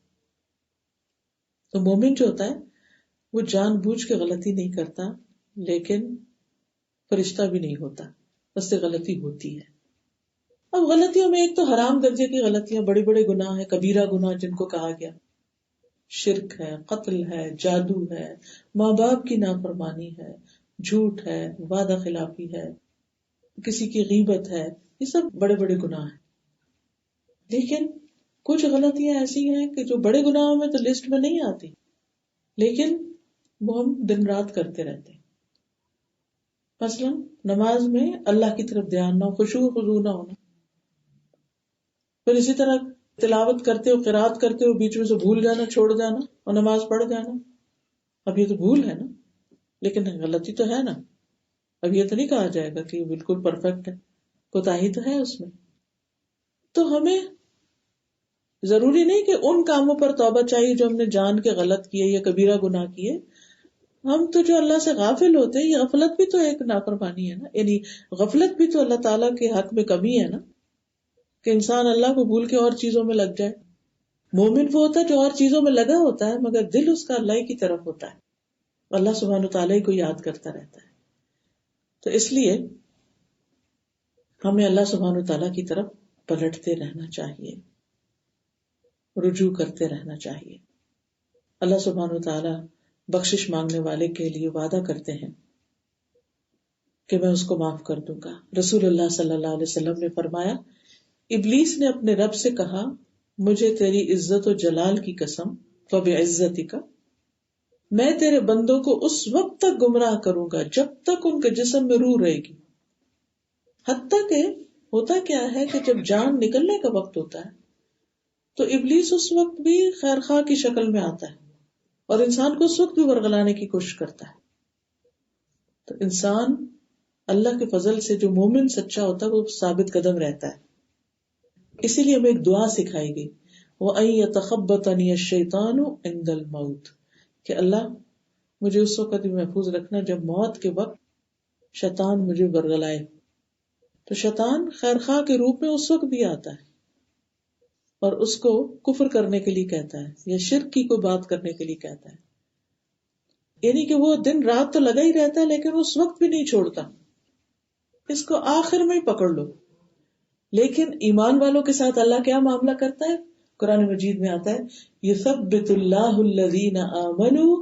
تو مومن جو ہوتا ہے وہ جان بوجھ کے غلطی نہیں کرتا، لیکن فرشتہ بھی نہیں ہوتا، بس سے غلطی ہوتی ہے۔ اب غلطیوں میں ایک تو حرام درجے کی غلطیاں، بڑے بڑے گناہ ہیں، کبیرہ گناہ جن کو کہا گیا، شرک ہے، قتل ہے، جادو ہے، ماں باپ کی نافرمانی ہے، جھوٹ ہے، وعدہ خلافی ہے، کسی کی غیبت ہے، یہ سب بڑے بڑے گناہ ہیں۔ لیکن کچھ غلطیاں ایسی ہیں کہ جو بڑے گناہوں میں تو لسٹ میں نہیں آتی، لیکن وہ ہم دن رات کرتے رہتے ہیں۔ مثلا نماز میں اللہ کی طرف دھیان نہ ہو، خشوع و خضوع نہ ہونا، پھر اسی طرح تلاوت کرتے ہو، قرات کرتے ہو، بیچ میں سے بھول جانا، چھوڑ جانا اور نماز پڑھ جانا۔ اب یہ تو بھول ہے نا، لیکن غلطی تو ہے نا، اب یہ تو نہیں کہا جائے گا کہ یہ بالکل پرفیکٹ ہے، کوتاہی تو ہے اس میں۔ تو ہمیں ضروری نہیں کہ ان کاموں پر توبہ چاہیے جو ہم نے جان کے غلط کیے یا کبیرہ گناہ کیے، ہم تو جو اللہ سے غافل ہوتے ہیں، یہ غفلت بھی تو ایک نافرمانی ہے نا، یعنی غفلت بھی تو اللہ تعالیٰ کے حق میں کمی ہے نا، کہ انسان اللہ کو بھول کے اور چیزوں میں لگ جائے۔ مومن وہ ہوتا ہے جو اور چیزوں میں لگا ہوتا ہے مگر دل اس کا اللہ کی طرف ہوتا ہے، اللہ سبحانہ تعالیٰ کو یاد کرتا رہتا ہے۔ تو اس لیے ہمیں اللہ سبحانہ تعالیٰ کی طرف پلٹتے رہنا چاہیے، رجوع کرتے رہنا چاہیے۔ اللہ سبحانہ تعالیٰ بخشش مانگنے والے کے لیے وعدہ کرتے ہیں کہ میں اس کو معاف کر دوں گا۔ رسول اللہ صلی اللہ علیہ وسلم نے فرمایا، ابلیس نے اپنے رب سے کہا، مجھے تیری عزت و جلال کی قسم، فبعزتک، میں تیرے بندوں کو اس وقت تک گمراہ کروں گا جب تک ان کے جسم میں روح رہے گی۔ حتیٰ کہ ہوتا کیا ہے کہ جب جان نکلنے کا وقت ہوتا ہے تو ابلیس اس وقت بھی خیر خواہ کی شکل میں آتا ہے اور انسان کو اس وقت بھی ورغلانے کی کوشش کرتا ہے۔ تو انسان اللہ کے فضل سے جو مومن سچا ہوتا ہے وہ ثابت قدم رہتا ہے۔ اسی لیے ہمیں ایک دعا سکھائی گئی، وَأَن يَتَخَبَّطَنِيَ الشَّيْطَانُ عِندَ الْمَوْتِ، کہ اللہ مجھے اس وقت بھی محفوظ رکھنا جب موت کے وقت شیطان مجھے ورغلائے۔ تو شیطان خیر خواہ کے روپ میں اس وقت بھی آتا ہے اور اس کو کفر کرنے کے لیے کہتا ہے یا شرک کی کوئی بات کرنے کے لیے کہتا ہے، یعنی کہ وہ دن رات تو لگا ہی رہتا ہے لیکن اس وقت بھی نہیں چھوڑتا، اس کو آخر میں ہی پکڑ لو۔ لیکن ایمان والوں کے ساتھ اللہ کیا معاملہ کرتا ہے؟ قرآن مجید میں آتا ہے، یثبت اللہ الذین آمنوا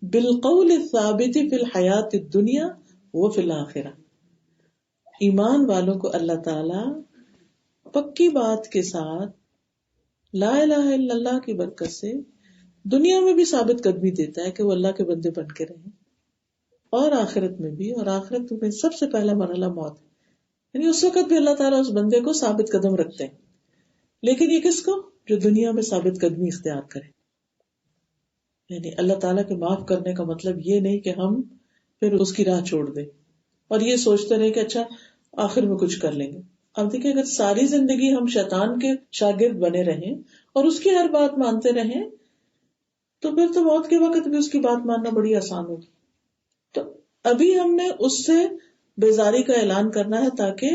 بالقول الثابت فی الحیات الدنیا وفی الآخرہ، ایمان والوں کو اللہ تعالی پکی بات کے ساتھ لا الہ الا اللہ کی برکت سے دنیا میں بھی ثابت قدمی دیتا ہے کہ وہ اللہ کے بندے بن کے رہیں، اور آخرت میں بھی، اور آخرت میں سب سے پہلا مرحلہ موت ہے، یعنی اس وقت بھی اللہ تعالیٰ اس بندے کو ثابت قدم رکھتے ہیں۔ لیکن یہ کس کو؟ جو دنیا میں ثابت قدمی اختیار کرے۔ یعنی اللہ تعالیٰ کے معاف کرنے کا مطلب یہ نہیں کہ ہم پھر اس کی راہ چھوڑ دیں اور یہ سوچتے رہے کہ اچھا آخر میں کچھ کر لیں گے۔ اب دیکھیں، اگر ساری زندگی ہم شیطان کے شاگرد بنے رہیں اور اس کی ہر بات مانتے رہیں تو پھر تو موت کے وقت بھی اس کی بات ماننا بڑی آسان ہوگی۔ تو ابھی ہم نے اس سے بیزاری کا اعلان کرنا ہے تاکہ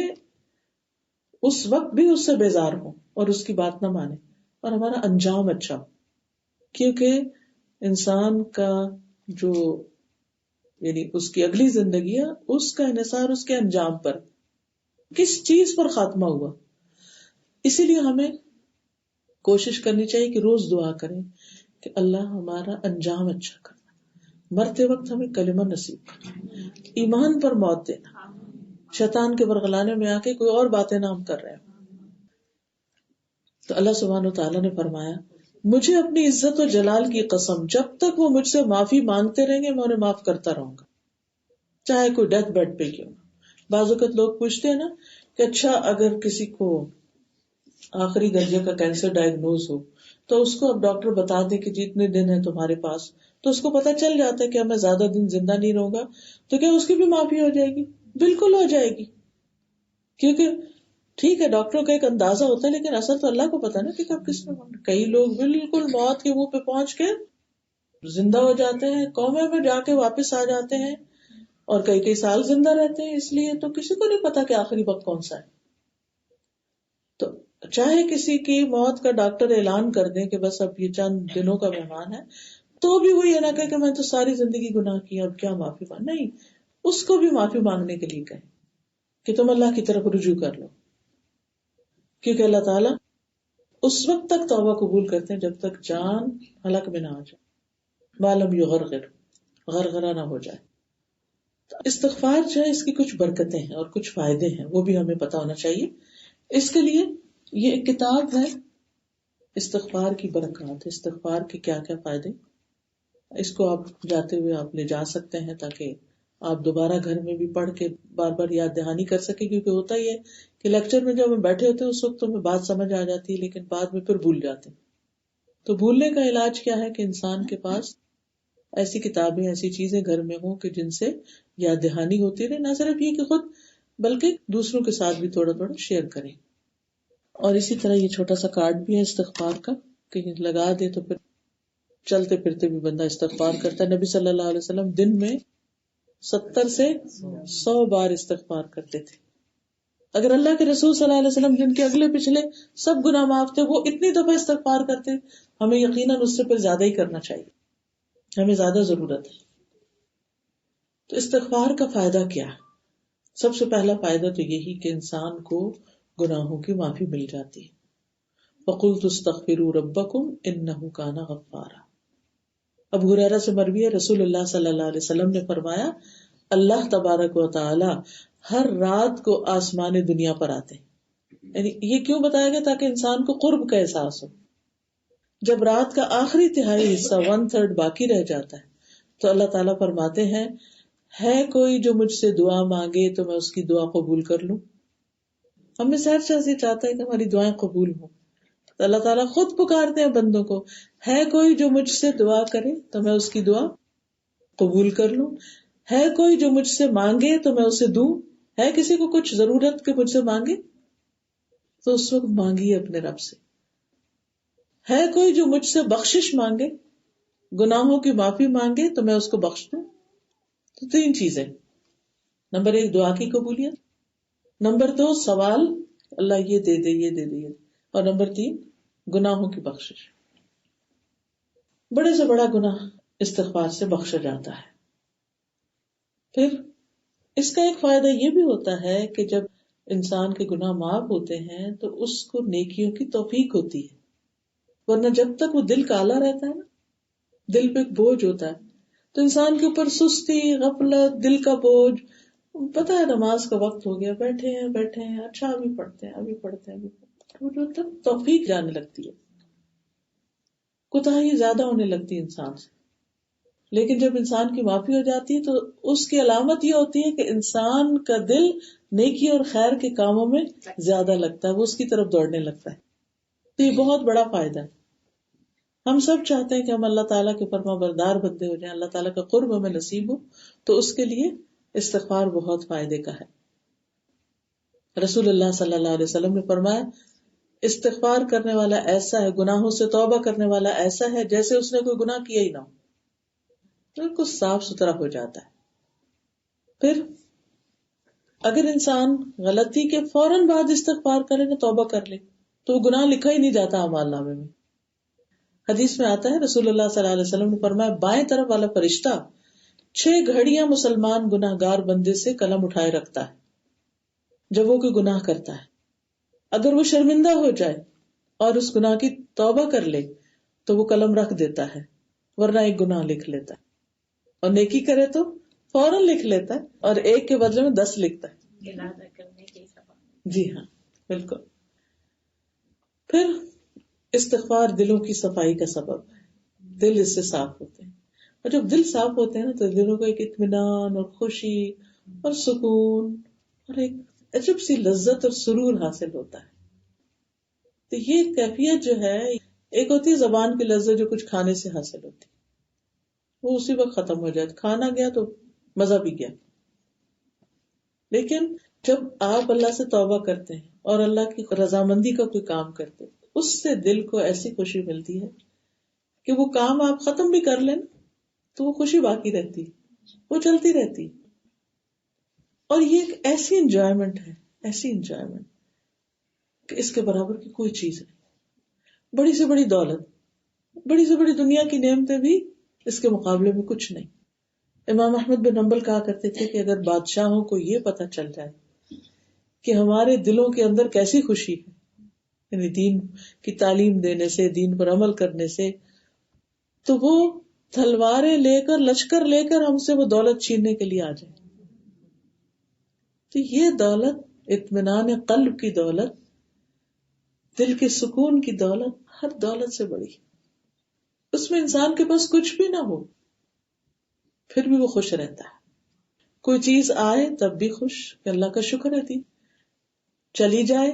اس وقت بھی اس سے بیزار ہوں اور اس کی بات نہ مانے، اور ہمارا انجام اچھا ہو. کیونکہ انسان کا جو یعنی اس کی اگلی زندگی ہے، اس کا انحصار اس کے انجام پر، کس چیز پر خاتمہ ہوا. اسی لیے ہمیں کوشش کرنی چاہیے کہ روز دعا کریں کہ اللہ ہمارا انجام اچھا کرنا، مرتے وقت ہمیں کلمہ نصیب کرنا، ایمان پر موت دینا، شیطان کے برگلانے میں آ کے کوئی اور باتیں نہ ہم کر رہے ہیں. تو اللہ سبحانہ و تعالیٰ نے فرمایا مجھے اپنی عزت و جلال کی قسم جب تک وہ مجھ سے معافی مانگتے رہیں گے میں انہیں معاف کرتا رہوں گا، چاہے کوئی ڈیتھ بیڈ پہ کیوں. بعض اوقات لوگ پوچھتے ہیں نا کہ اچھا اگر کسی کو آخری درجے کا کینسر ڈائگنوز ہو تو اس کو اب ڈاکٹر بتا دے کہ جتنے دن ہے تمہارے پاس، تو اس کو پتا چل جاتا ہے کہ اب میں زیادہ دن زندہ نہیں رہوں گا، تو کیا اس کی بھی معافی ہو جائے گی؟ بالکل ہو جائے گی. کیونکہ ٹھیک ہے ڈاکٹروں کا ایک اندازہ ہوتا ہے، لیکن اصل تو اللہ کو پتا نا کہ کب کس میں مرنا. کئی لوگ بالکل موت کے منہ پہ پہنچ کے زندہ ہو جاتے ہیں، کومے میں جا کے واپس آ جاتے ہیں، اور کئی کئی سال زندہ رہتے ہیں. اس لیے تو کسی کو نہیں پتا کہ آخری وقت کون سا ہے. تو چاہے کسی کی موت کا ڈاکٹر اعلان کر دیں کہ بس اب یہ چند دنوں کا مہمان ہے، تو بھی وہ یہ نہ کہے کہ میں تو ساری زندگی گناہ کیا اب کیا معافی مانگ. نہیں، اس کو بھی معافی مانگنے کے لیے کہیں کہ تم اللہ کی طرف رجوع کر لو، کیونکہ اللہ تعالیٰ اس وقت تک توبہ قبول کرتے ہیں جب تک جان حلق میں نہ آ جائے، معلوم یغرغر، غرغرہ نہ ہو جائے. تو استغفار جو ہے اس کی کچھ برکتیں ہیں اور کچھ فائدے ہیں، وہ بھی ہمیں پتا ہونا چاہیے. اس کے لیے یہ ایک کتاب ہے استغفار کی برکات، استغفار کے کیا کیا فائدے. اس کو آپ جاتے ہوئے آپ لے جا سکتے ہیں تاکہ آپ دوبارہ گھر میں بھی پڑھ کے بار بار یاد دہانی کر سکیں. کیونکہ ہوتا ہی ہے کہ لیکچر میں جب ہم بیٹھے ہوتے ہیں اس وقت تو ہمیں بات سمجھ آ جاتی ہے، لیکن بعد میں پھر بھول جاتے ہیں. تو بھولنے کا علاج کیا ہے کہ انسان کے پاس ایسی کتابیں، ایسی چیزیں گھر میں ہوں کہ جن سے یاد دہانی ہوتی رہے. نہ صرف یہ کہ خود بلکہ دوسروں کے ساتھ بھی تھوڑا تھوڑا شیئر کریں. اور اسی طرح یہ چھوٹا سا کارڈ بھی ہے استغفار کا، کہیں لگا دے تو پھر چلتے پھرتے بھی بندہ استغفار کرتا ہے. نبی صلی اللہ علیہ وسلم دن میں 70 سے 100 بار استغفار کرتے تھے. اگر اللہ کے رسول صلی اللہ علیہ وسلم جن کے اگلے پچھلے سب گناہ معاف تھے وہ اتنی دفعہ استغفار کرتے، ہمیں یقیناً اس سے پھر زیادہ ہی کرنا چاہیے، ہمیں زیادہ ضرورت ہے. تو استغفار کا فائدہ کیا ہے؟ سب سے پہلا فائدہ تو یہی کہ انسان کو گناہوں کی معافی مل جاتی ہے. فَقُلْتُ اسْتَغْفِرُوا رَبَّكُمْ إِنَّهُ كَانَ غَفَّارًا. ابو ہریرہ سے مروی ہے رسول اللہ صلی اللہ علیہ وسلم نے فرمایا اللہ تبارک و تعالی ہر رات کو آسمان دنیا پر آتے ہیں. یعنی یہ کیوں بتایا گیا؟ تاکہ انسان کو قرب کا احساس ہو. جب رات کا آخری تہائی حصہ 1/3 باقی رہ جاتا ہے تو اللہ تعالیٰ فرماتے ہیں ہے کوئی جو مجھ سے دعا مانگے تو میں اس کی دعا قبول کر لوں. ہم میں سہر سے چاہتا ہے کہ ہماری دعائیں قبول ہوں، تو اللہ تعالیٰ خود پکارتے ہیں بندوں کو، ہے کوئی جو مجھ سے دعا کرے تو میں اس کی دعا قبول کر لوں، ہے کوئی جو مجھ سے مانگے تو میں اسے دوں. ہے کسی کو کچھ ضرورت کہ مجھ سے مانگے تو اس وقت مانگیے اپنے رب سے. ہے کوئی جو مجھ سے بخشش مانگے، گناہوں کی معافی مانگے تو میں اس کو بخش دوں. تو 3 چیزیں، نمبر 1 دعا کی قبولیت، نمبر 2 سوال اللہ یہ دے دے یہ دے دے، اور نمبر 3 گناہوں کی بخشش. بڑے سے بڑا گناہ استغفار سے بخشا جاتا ہے. پھر اس کا ایک فائدہ یہ بھی ہوتا ہے کہ جب انسان کے گناہ معاف ہوتے ہیں تو اس کو نیکیوں کی توفیق ہوتی ہے. ورنہ جب تک وہ دل کالا رہتا ہے نا، دل پہ ایک بوجھ ہوتا ہے، تو انسان کے اوپر سستی، غفلت، دل کا بوجھ، پتہ ہے نماز کا وقت ہو گیا، بیٹھے ہیں اچھا ابھی پڑھتے ہیں وہ جو تب توفیق جانے لگتی ہے، کوتاہی زیادہ ہونے لگتی ہے انسان سے. لیکن جب انسان کی معافی ہو جاتی ہے تو اس کی علامت یہ ہوتی ہے کہ انسان کا دل نیکی اور خیر کے کاموں میں زیادہ لگتا ہے، وہ اس کی طرف دوڑنے لگتا ہے. تو یہ بہت بڑا فائدہ ہے. ہم سب چاہتے ہیں کہ ہم اللہ تعالیٰ کے فرما بردار بندے ہو جائیں، اللہ تعالیٰ کا قرب ہمیں نصیب ہو، تو اس کے لیے استغفار بہت فائدے کا ہے. رسول اللہ صلی اللہ علیہ وسلم نے فرمایا استغفار کرنے والا ایسا ہے، گناہوں سے توبہ کرنے والا ایسا ہے جیسے اس نے کوئی گناہ کیا ہی نہ ہو، بالکل صاف ستھرا ہو جاتا ہے. پھر اگر انسان غلطی کے فوراً بعد استغفار کرے نا، توبہ کر لے، تو وہ گناہ لکھا ہی نہیں جاتا اعمال نامے میں. حدیث میں آتا ہے رسول اللہ صلی اللہ علیہ وسلم نے فرمایا بائیں طرف والا فرشتہ 6 گھڑیاں مسلمان گناہ گار بندے سے قلم اٹھائے رکھتا ہے جب وہ کوئی گناہ کرتا ہے. اگر وہ شرمندہ ہو جائے اور اس گناہ کی توبہ کر لے تو وہ قلم رکھ دیتا ہے، ورنہ ایک گناہ لکھ لیتا ہے. اور نیکی کرے تو فوراً لکھ لیتا ہے، اور ایک کے بدلے میں 10 لکھتا ہے. جی ہاں بالکل. پھر استغفار دلوں کی صفائی کا سبب ہے. دل اس سے صاف ہوتے ہیں، اور جب دل صاف ہوتے ہیں نا تو دلوں کو ایک اطمینان اور خوشی اور سکون اور ایک عجب سی لذت اور سرور حاصل ہوتا ہے. تو یہ کیفیت جو ہے، ایک ہوتی ہے زبان کی لذت جو کچھ کھانے سے حاصل ہوتی، وہ اسی وقت ختم ہو جائے، کھانا گیا تو مزہ بھی گیا. لیکن جب آپ اللہ سے توبہ کرتے ہیں اور اللہ کی رضامندی کا کوئی کام کرتے ہیں، اس سے دل کو ایسی خوشی ملتی ہے کہ وہ کام آپ ختم بھی کر لیں تو وہ خوشی باقی رہتی، وہ چلتی رہتی. اور یہ ایک ایسی انجوائمنٹ ہے، ایسی انجوائمنٹ کہ اس کے برابر کی کوئی چیز نہیں. بڑی سے بڑی دولت، بڑی سے بڑی دنیا کی نعمتیں بھی اس کے مقابلے میں کچھ نہیں. امام احمد بن حنبل کہا کرتے تھے کہ اگر بادشاہوں کو یہ پتہ چل جائے کہ ہمارے دلوں کے اندر کیسی خوشی ہے، یعنی دین کی تعلیم دینے سے، دین پر عمل کرنے سے، تو وہ تلواریں لے کر، لشکر لے کر ہم سے وہ دولت چھیننے کے لیے آ جائے. تو یہ دولت، اطمینان قلب کی دولت، دل کے سکون کی دولت، ہر دولت سے بڑی. اس میں انسان کے پاس کچھ بھی نہ ہو پھر بھی وہ خوش رہتا ہے. کوئی چیز آئے تب بھی خوش کہ اللہ کا شکر ہے دی، چلی جائے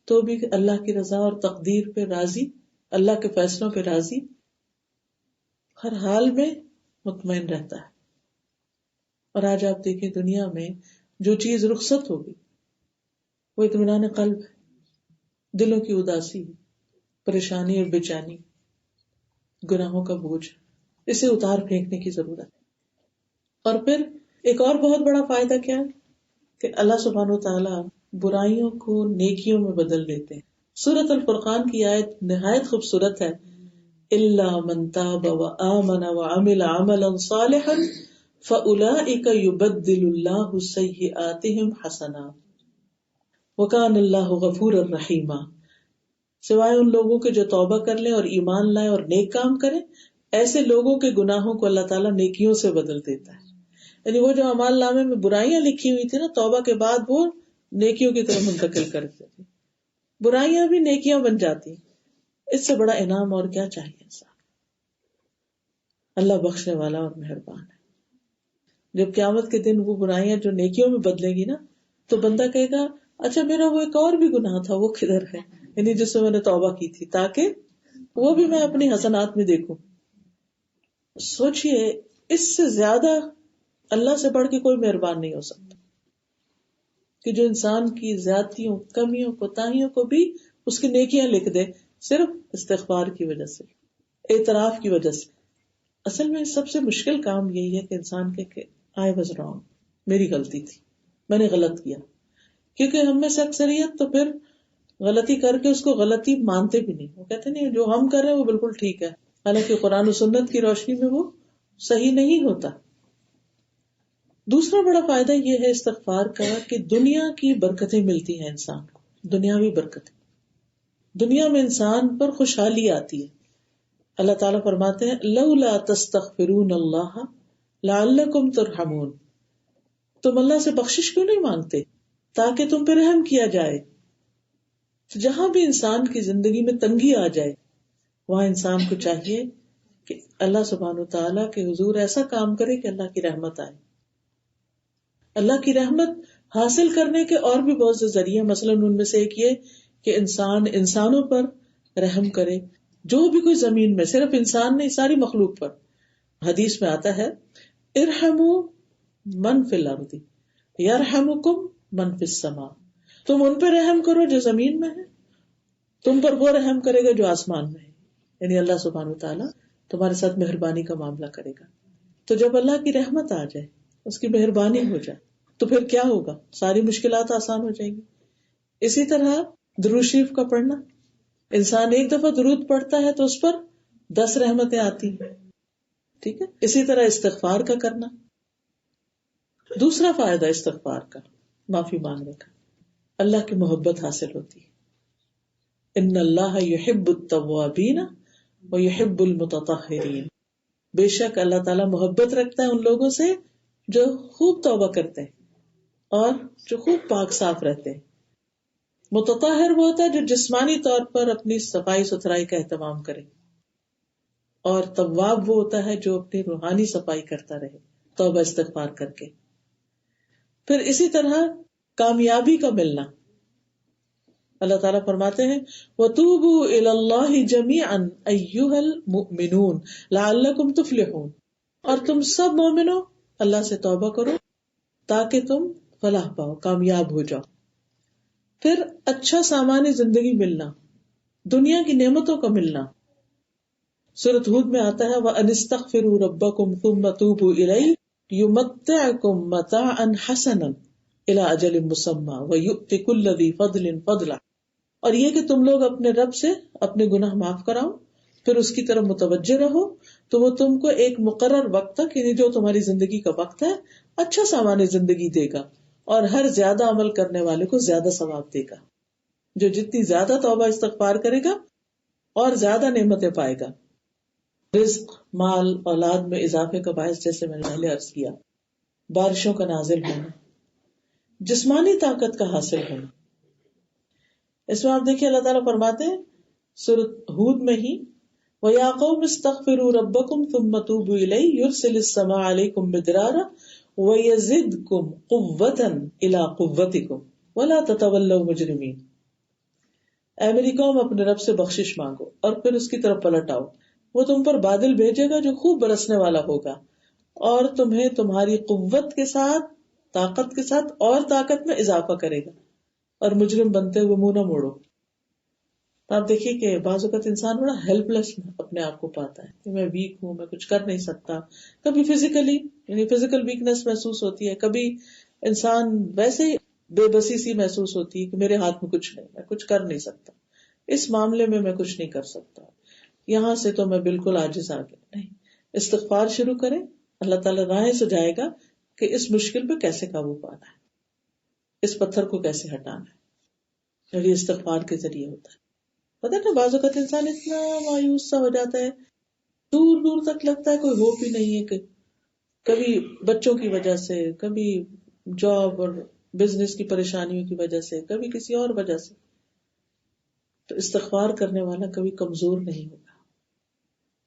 تو بھی اللہ کی رضا اور تقدیر پہ راضی، اللہ کے فیصلوں پہ راضی، ہر حال میں مطمئن رہتا ہے. اور آج آپ دیکھیں دنیا میں جو چیز رخصت ہوگی وہ اطمینان قلب ہے. دلوں کی اداسی، پریشانی اور بے چینی، گناہوں کا بوجھ، اسے اتار پھینکنے کی ضرورت ہے. اور پھر ایک اور بہت بڑا فائدہ کیا ہے کہ اللہ سبحانہ وتعالی برائیوں کو نیکیوں میں بدل دیتے ہیں. سورۃ الفرقان کی آیت نہایت خوبصورت ہے، الا من تاب وآمن وعمل عملا صالحا فاولئک یبدل اللہ سیئاتہم حسنات وکان اللہ غفورا رحیما. سوائے ان لوگوں کے جو توبہ کر لیں اور ایمان لائیں اور نیک کام کریں، ایسے لوگوں کے گناہوں کو اللہ تعالیٰ نیکیوں سے بدل دیتا ہے. یعنی وہ جو اعمال نامے میں برائیاں لکھی ہوئی تھی نا، توبہ کے بعد وہ نیکیوں کی طرف منتقل کر دیتے، برائیاں بھی نیکیاں بن جاتی. اس سے بڑا انعام اور کیا چاہیے انسان. اللہ بخشنے والا اور مہربان ہے. جب قیامت کے دن وہ برائیاں جو نیکیوں میں بدلے گی نا، تو بندہ کہے گا اچھا میرا وہ ایک اور بھی گناہ تھا، وہ کدھر ہے، یعنی جس سے میں نے توبہ کی تھی، تاکہ وہ بھی میں اپنی حسنات میں دیکھوں. سوچئے اس سے زیادہ اللہ سے بڑھ کے کوئی مہربان نہیں ہو سکتا کہ جو انسان کی زیادتیوں، کمیوں، کوتاہیوں کو بھی اس کی نیکیاں لکھ دے، صرف استغفار کی وجہ سے، اعتراف کی وجہ سے. اصل میں سب سے مشکل کام یہی ہے کہ انسان کہ I was wrong، میری غلطی تھی، میں نے غلط کیا. کیونکہ ہم میں سے اکثریت تو پھر غلطی کر کے اس کو غلطی مانتے بھی نہیں، وہ کہتے نہیں جو ہم کر رہے ہیں وہ بالکل ٹھیک ہے، حالانکہ قرآن و سنت کی روشنی میں وہ صحیح نہیں ہوتا. دوسرا بڑا فائدہ یہ ہے استغفار کا کہ دنیا کی برکتیں ملتی ہیں انسان کو، دنیاوی برکتیں. دنیا میں انسان پر خوشحالی آتی ہے. اللہ تعالیٰ فرماتے ہیں لولا تستغفرون اللہ لعلکم ترحمون، تم اللہ سے بخشش کیوں نہیں مانگتے تاکہ تم پہ رحم کیا جائے. تو جہاں بھی انسان کی زندگی میں تنگی آ جائے وہاں انسان کو چاہیے کہ اللہ سبحانہ وتعالیٰ کے حضور ایسا کام کرے کہ اللہ کی رحمت آئے. اللہ کی رحمت حاصل کرنے کے اور بھی بہت سے ذریعے، مثلاً ان میں سے ایک یہ کہ انسان انسانوں پر رحم کرے، جو بھی کوئی زمین میں، صرف انسان نہیں ساری مخلوق پر. حدیث میں آتا ہے ارحموا من فی الارض یرحمکم من فی السماء، تم ان پہ رحم کرو جو زمین میں ہے، تم پر وہ رحم کرے گا جو آسمان میں ہے. یعنی اللہ سبحانہ وتعالیٰ تمہارے ساتھ مہربانی کا معاملہ کرے گا. تو جب اللہ کی رحمت آ جائے، اس کی مہربانی ہو جائے، تو پھر کیا ہوگا؟ ساری مشکلات آسان ہو جائیں گی. اسی طرح درود شریف کا پڑھنا، انسان ایک دفعہ درود پڑھتا ہے تو اس پر 10 رحمتیں آتی ہیں. ٹھیک ہے. اسی طرح استغفار کا کرنا، دوسرا فائدہ استغفار کا، معافی مانگنے کا، اللہ کی محبت حاصل ہوتی ہے. ان اللہ یحب التوابین ویحب المتطہرین، بے شک اللہ تعالیٰ محبت رکھتا ہے ان لوگوں سے جو خوب توبہ کرتے ہیں اور جو خوب پاک صاف رہتے ہیں. متطہر وہ ہوتا ہے جو جسمانی طور پر اپنی صفائی ستھرائی کا اہتمام کرے، اور تواب وہ ہوتا ہے جو اپنی روحانی صفائی کرتا رہے توبہ استغفار کر کے. پھر اسی طرح کامیابی کا ملنا، اللہ تعالیٰ فرماتے ہیں وَتُوبُوا إِلَى اللَّهِ جَمِيعًا أَيُّهَا الْمُؤْمِنُونَ لَعَلَّكُمْ تُفْلِحُونَ، اور تم سب مومنو اللہ سے توبہ کرو تاکہ تم فلاح پاؤ، کامیاب ہو جاؤ. پھر اچھا سامان زندگی ملنا، دنیا کی نعمتوں کا ملنا. سورۃ ہود میں آتا ہے وَأَنِ اسْتَغْفِرُوا رَبَّكُمْ ثُمَّ تُوبُوا إِلَيْهِ يُمَتِّعْكُمْ مَتَاعًا حَسَنًا إِلَىٰ أَجَلٍ مُّسَمًّى وَيُؤْتِ كُلَّ ذِي فَضْلٍ فَضْلَهُ. اور یہ کہ تم لوگ اپنے رب سے اپنے گناہ معاف کراؤ، پھر اس کی طرف متوجہ رہو تو وہ تم کو ایک مقرر وقت تک، یعنی جو تمہاری زندگی کا وقت ہے، اچھا سامان زندگی دے گا، اور ہر زیادہ عمل کرنے والے کو زیادہ ثواب دے گا. جو جتنی زیادہ توبہ استغفار کرے گا اور زیادہ نعمتیں پائے گا. رزق، مال، اولاد میں اضافے کا باعث، جیسے میں نے پہلے عرض کیا، بارشوں کا نازل ہونا، جسمانی طاقت کا حاصل ہونا. اس میں آپ دیکھیں اللہ تعالیٰ فرماتے ہیں سورۃ ہود میں ہی وَيَا قَوْمِ اسْتَغْفِرُوا رَبَّكُمْ ثُمَّ تُوبُوا إِلَيْهِ يُرْسِلِ السَّمَاءَ عَلَيْكُمْ مِدْرَارًا وَيَزِدْكُمْ قُوَّةً إِلَىٰ قُوَّتِكُمْ وَلَا تَتَوَلَّوْا مُجْرِمِينَ. اے میری قوم، اپنے رب سے بخشش مانگو اور پھر اس کی طرف پلٹ آؤ، وہ تم پر بادل بھیجے گا جو خوب برسنے والا ہوگا، اور تمہیں تمہاری قوت کے ساتھ، طاقت کے ساتھ اور طاقت میں اضافہ کرے گا، اور مجرم بنتے ہوئے منہ نہ موڑو. آپ دیکھیے کہ بعض اوقات انسان بڑا ہیلپ لیس اپنے آپ کو پاتا ہے کہ میں ویک ہوں، میں کچھ کر نہیں سکتا. کبھی فزیکلی، یعنی فزیکل ویکنس محسوس ہوتی ہے، کبھی انسان ویسے ہی بے بسی سی محسوس ہوتی ہے کہ میرے ہاتھ میں کچھ نہیں، میں کچھ کر نہیں سکتا، اس معاملے میں کچھ نہیں کر سکتا، یہاں سے تو میں بالکل عاجز آ گیا. نہیں، استغفار شروع کریں، اللہ تعالیٰ راہیں سجائے گا کہ اس مشکل پہ کیسے قابو پانا ہے، اس پتھر کو کیسے ہٹانا ہے. اور یہ استغفار کے ذریعے ہوتا ہے. پتہ نا بعض اوقات انسان اتنا مایوس سا ہو جاتا ہے، دور دور تک لگتا ہے کوئی ہوپ ہی نہیں ہے، کہ کبھی بچوں کی وجہ سے، کبھی جاب اور بزنس کی پریشانیوں کی وجہ سے، کبھی کسی اور وجہ سے. تو استغفار کرنے والا کبھی کمزور نہیں ہوگا.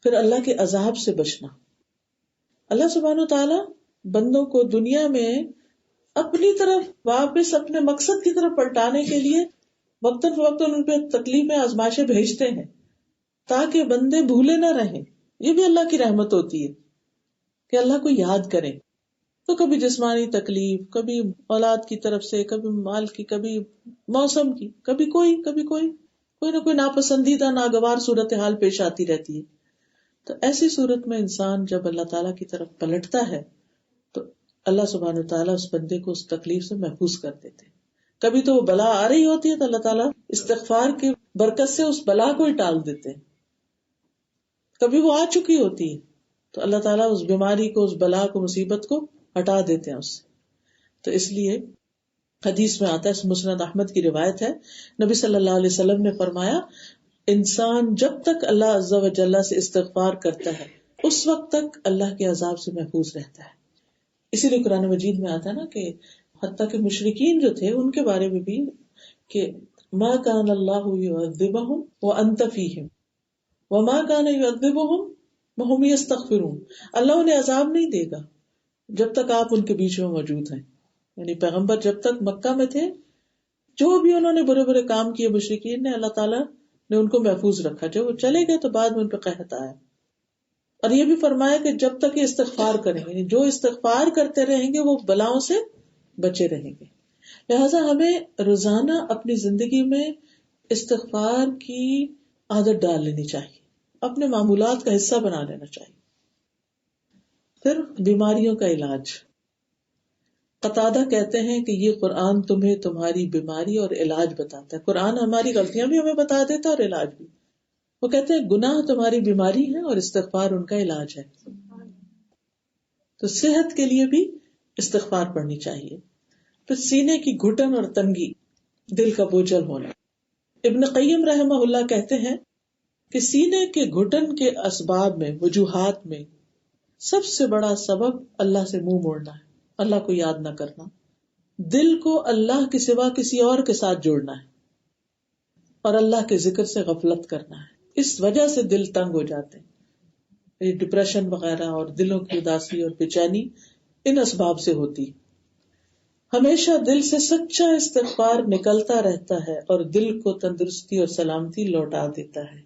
پھر اللہ کے عذاب سے بچنا. اللہ سبحانہ و تعالی بندوں کو دنیا میں اپنی طرف واپس اپنے مقصد کی طرف پلٹانے کے لیے وقتاً فوقتاً ان پہ تکلیفیں، آزمائشیں بھیجتے ہیں تاکہ بندے بھولے نہ رہیں. یہ بھی اللہ کی رحمت ہوتی ہے کہ اللہ کو یاد کریں. تو کبھی جسمانی تکلیف، کبھی اولاد کی طرف سے، کبھی مال کی، کبھی موسم کی، کبھی کوئی نہ کوئی ناپسندیدہ ناگوار صورتحال پیش آتی رہتی ہے. تو ایسی صورت میں انسان جب اللہ تعالیٰ کی طرف پلٹتا ہے تو اللہ سبحانہ وتعالیٰ اس بندے کو اس تکلیف سے محفوظ کر دیتے. کبھی تو وہ بلا آ رہی ہوتی ہے تو اللہ تعالیٰ استغفار کی برکت سے اس بلا کو ہی ٹال دیتے ہیں. کبھی وہ آ چکی ہوتی ہے تو اللہ تعالیٰ اس بیماری کو، اس بلا کو، مصیبت کو ہٹا دیتے ہیں اس سے. تو اس لیے حدیث میں آتا ہے، مسند احمد کی روایت ہے، نبی صلی اللہ علیہ وسلم نے فرمایا انسان جب تک اللہ عز و جل سے استغفار کرتا ہے اس وقت تک اللہ کے عذاب سے محفوظ رہتا ہے. اسی لیے قرآن مجید میں آتا ہے نا کہ حتیٰ کہ مشرکین جو تھے ان کے بارے میں بھی کہ ما کان اللہ یعذبہم وانت فیہم وما کان یعذبہم وہم یستغفرون. اللہ انہیں عذاب نہیں دے گا جب تک آپ ان کے بیچ میں موجود ہیں. یعنی پیغمبر جب تک مکہ میں تھے، جو بھی انہوں نے برے برے کام کیے مشرکین نے، اللہ تعالیٰ نے ان کو محفوظ رکھا. جب وہ چلے گئے تو بعد میں ان پہ قحط آیا. اور یہ بھی فرمایا کہ جب تک یہ استغفار کریں گے، جو استغفار کرتے رہیں گے وہ بلاؤں سے بچے رہیں گے. لہٰذا ہمیں روزانہ اپنی زندگی میں استغفار کی عادت ڈال لینی چاہیے، اپنے معمولات کا حصہ بنا لینا چاہیے. پھر بیماریوں کا علاج. قتادہ کہتے ہیں کہ یہ قرآن تمہیں تمہاری بیماری اور علاج بتاتا ہے. قرآن ہماری غلطیاں بھی ہمیں بتا دیتا ہے اور علاج بھی. وہ کہتے ہیں گناہ تمہاری بیماری ہے اور استغفار ان کا علاج ہے. تو صحت کے لیے بھی استغفار پڑھنی چاہیے. پھر سینے کی گھٹن اور تنگی، دل کا بوجھل ہونا. ابن قیم رحمہ اللہ کہتے ہیں کہ سینے کے گھٹن کے اسباب میں، وجوہات میں سب سے بڑا سبب اللہ سے منہ موڑنا ہے، اللہ کو یاد نہ کرنا. دل کو اللہ کے سوا کسی اور کے ساتھ جوڑنا ہے اور اللہ کے ذکر سے غفلت کرنا ہے. اس وجہ سے دل تنگ ہو جاتے ہیں. یہ ڈپریشن وغیرہ اور دلوں کی اداسی اور بے چینی ان اسباب سے ہوتی. ہمیشہ دل سے سچا استغفار نکلتا رہتا ہے اور دل کو تندرستی اور سلامتی لوٹا دیتا ہے.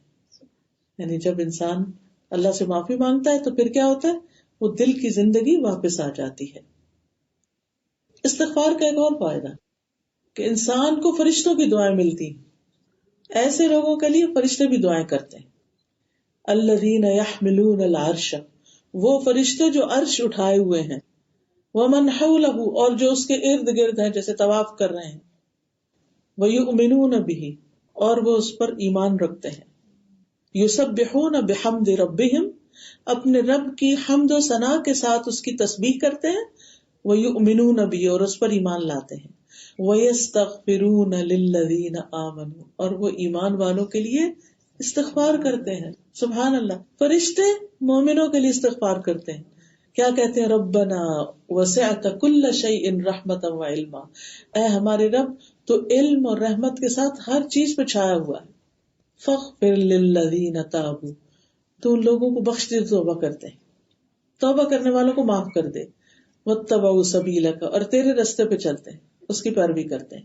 یعنی جب انسان اللہ سے معافی مانگتا ہے تو پھر کیا ہوتا ہے؟ وہ دل کی زندگی واپس آ جاتی ہے. استغفار کا ایک اور فائدہ کہ انسان کو فرشتوں کی دعائیں ملتی. ایسے لوگوں کے لیے فرشتے بھی دعائیں کرتے ہیں. الذین یحملون العرش، وہ فرشتے جو عرش اٹھائے ہوئے ہیں. ومن حولہ، اور جو اس کے ارد گرد ہیں جیسے طواف کر رہے ہیں. ویؤمنون بہ، اور وہ اس پر ایمان رکھتے ہیں. یسبحون بحمد ربہم، اپنے رب کی حمد و ثنا کے ساتھ اس کی تسبیح کرتے ہیں. ویؤمنون بہ، اور اس پر ایمان لاتے ہیں. ویستغفرون للذین آمنوا، اور وہ ایمان والوں کے لیے استغفار کرتے ہیں. سبحان اللہ، فرشتے مومنوں کے لیے استغفار کرتے ہیں. کیا کہتے ہیں؟ ربنا وسعت کل شیء رحمتا وعلما، اے ہمارے رب تو علم اور رحمت کے ساتھ ہر چیز پہ چھایا ہوا ہے. فاغفر للذین تابوا، تو ان لوگوں کو بخش دے توبہ کرتے ہیں، توبہ کرنے والوں کو معاف کر دے. واتبعوا سبیلک، اور تیرے رستے پہ چلتے ہیں، اس کی پیروی کرتے ہیں.